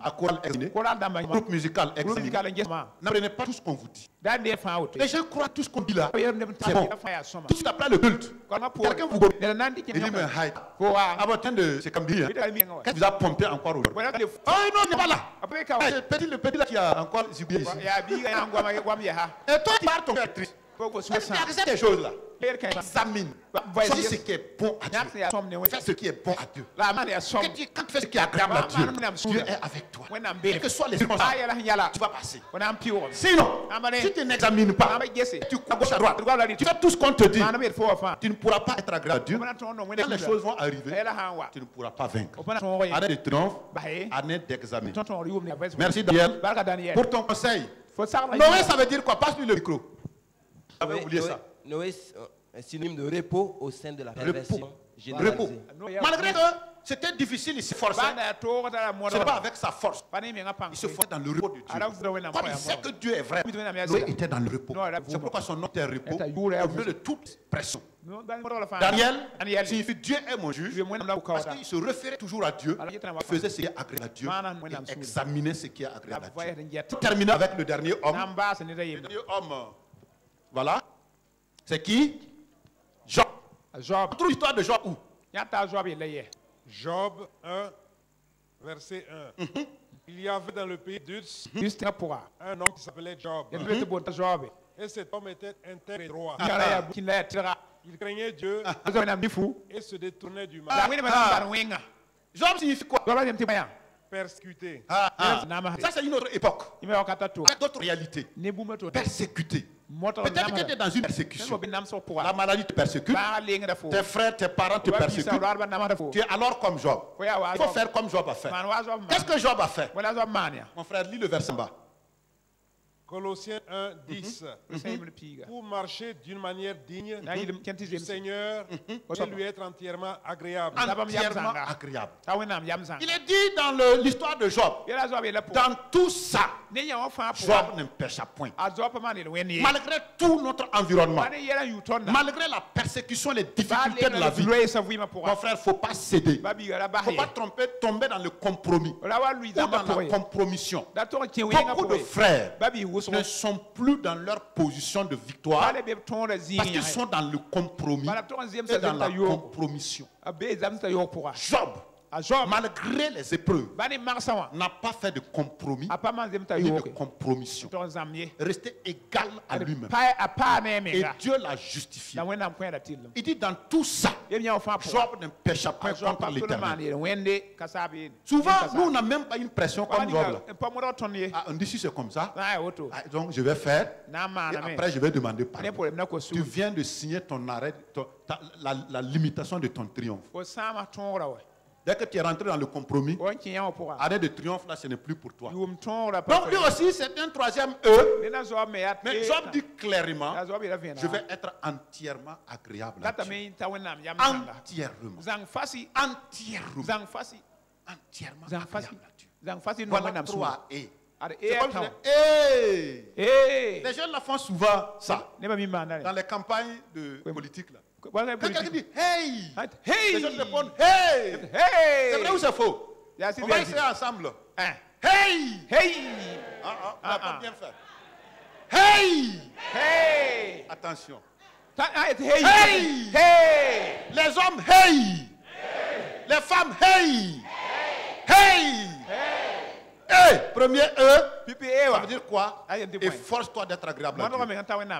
À quoi examiner? Groupe musical examiner. N'apprenez pas tout ce qu'on vous dit. Les gens croient tout ce qu'on dit là. C'est bon. Tout ce après le culte. Quelqu'un vous dit, il dit, mais hi. À votre de c'est comme dire. Qu'est-ce que vous a pompé encore aujourd'hui? Oh non, il n'est pas là. Le petit là qui a encore zibé ici. Et toi, tu pars ton cœur triste. Tu acceptes des choses là. Examine. Fais ce qui est bon à Dieu. Fais ce qui est bon à Dieu. Quand tu fais ce qui est agréable à Dieu, Dieu est avec toi. Quelles que soient les circonstances, tu vas passer. Sinon, si tu n'examines pas, tu cours à gauche à droite, tu fais tout ce qu'on te dit, tu ne pourras pas être agréable à Dieu. Quand les choses vont arriver, tu ne pourras pas vaincre. Année de triomphe, année d'examen. Merci Daniel pour ton conseil. Noé, ça veut dire quoi? Passe-lui le micro. J'avais oublié ça. Noé est synonyme de repos au sein de la perversion généralisée. Repos. Malgré que c'était difficile, il se forçait. Ce n'est pas avec sa force. Il se forçait dans le repos de Dieu. Quand il sait que Dieu est vrai, Noé était dans le repos. C'est pourquoi son nom était repos, au milieu de toute pression. Daniel signifie Dieu est mon juge, parce qu'il se référait toujours à Dieu, il faisait ce qui est agréable à Dieu, et examinait ce qui est agréable à Dieu. Terminons avec le dernier homme. Le dernier homme, voilà. C'est qui? Job. On trouve l'histoire de Job où? Job 1, verset 1. Il y avait dans le pays d'Uz un homme qui s'appelait Job. Et cet homme était intègre et droit. Il craignait Dieu et se détournait du mal. Job signifie quoi? Persécuté. Ça, c'est une autre époque. Avec d'autres réalités. Persécuté. Peut-être que tu es dans une persécution. La maladie te persécute. Tes frères, tes parents te persécutent. Tu es alors comme Job. Il faut faire comme Job a fait. Qu'est-ce que Job a fait? Mon frère, lis le verset en bas. Colossiens 1, 10. Pour marcher d'une manière digne du Seigneur et lui être entièrement agréable. Entièrement agréable. Il est dit dans l'histoire de Job, dans tout ça, Job ne pécha point. Malgré tout notre environnement, malgré la persécution, les difficultés de la vie, mon frère, il ne faut pas céder. Il ne faut pas tomber dans le compromis ou dans la compromission. Beaucoup de frères ne sont plus dans leur position de victoire parce qu'ils sont dans le compromis et dans la compromission. Job malgré les épreuves, n'a pas fait de compromis ni de compromission. Resté égal à lui-même. Et Dieu l'a justifié. Il dit dans tout ça, Job ne pécha pas contre l'Éternel. Souvent, nous, on n'a même pas une pression comme Job. On dit si c'est comme ça, donc je vais faire, et après je vais demander pardon. Tu viens de signer ton arrêt, la limitation de ton triomphe. Dès que tu es rentré dans le compromis, arrêt de triomphe là, ce n'est plus pour toi. Donc lui aussi, c'est un troisième E. Mais Job dit clairement, je vais être entièrement agréable à Dieu. Entièrement. Entièrement agréable à Dieu. Voilà 3 E. Les jeunes la font souvent ça dans les campagnes de politique là. Quand quelqu'un dit hey, les jeunes répondent hey. C'est vrai ou c'est faux? On va essayer ensemble. Hey, on va pas bien faire. Hey, attention. Hey, les hommes hey, les femmes hey. Premier E, ça veut dire quoi? Efforce-toi d'être agréable à Dieu.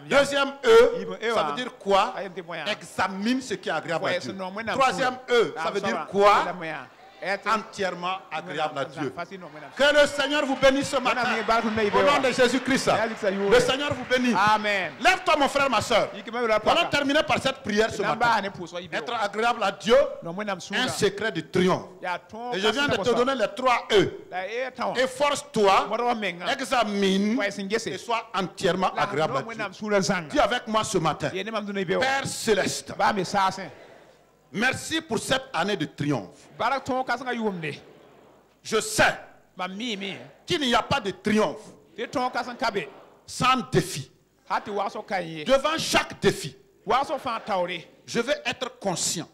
Deuxième E, ça veut dire quoi? Examine ce qui est agréable à Dieu. Troisième E, ça veut dire quoi? Entièrement agréable à Dieu. Que le Seigneur vous bénisse ce matin. Au nom de Jésus-Christ. Le Seigneur vous bénisse. Amen. Lève-toi mon frère, ma soeur. Allons terminer par cette prière ce matin. Être agréable à Dieu, un secret de triomphe. Et je viens de te donner les 3 E. Efforce-toi, examine et sois entièrement agréable à Dieu. Dis avec moi ce matin. Père Céleste, merci pour cette année de triomphe. Je sais qu'il n'y a pas de triomphe sans défi. Devant chaque défi, je vais être conscient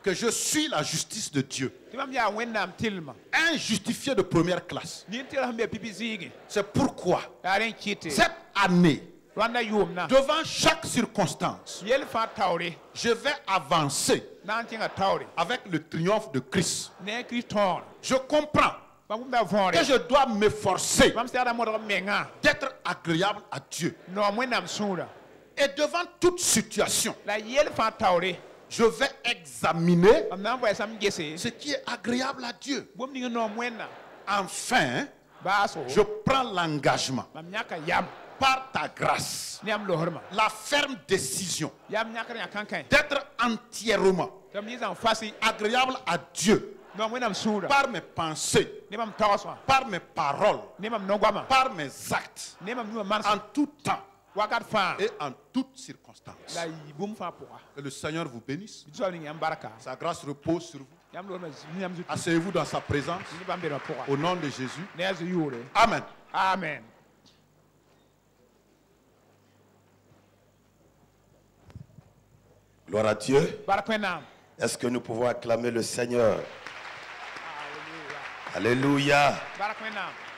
que je suis la justice de Dieu. Un justifié de première classe. C'est pourquoi cette année, devant chaque circonstance, je vais avancer avec le triomphe de Christ. Je comprends que je dois m'efforcer d'être agréable à Dieu. Et devant toute situation, je vais examiner ce qui est agréable à Dieu. Enfin, je prends l'engagement par ta grâce, la ferme décision d'être entièrement agréable à Dieu par mes pensées, par mes paroles, par mes actes, en tout temps et en toutes circonstances. Que le Seigneur vous bénisse. Sa grâce repose sur vous. Asseyez-vous dans sa présence. Au nom de Jésus. Amen. Amen. Gloire à Dieu. Est-ce que nous pouvons acclamer le Seigneur? Alléluia. Alléluia.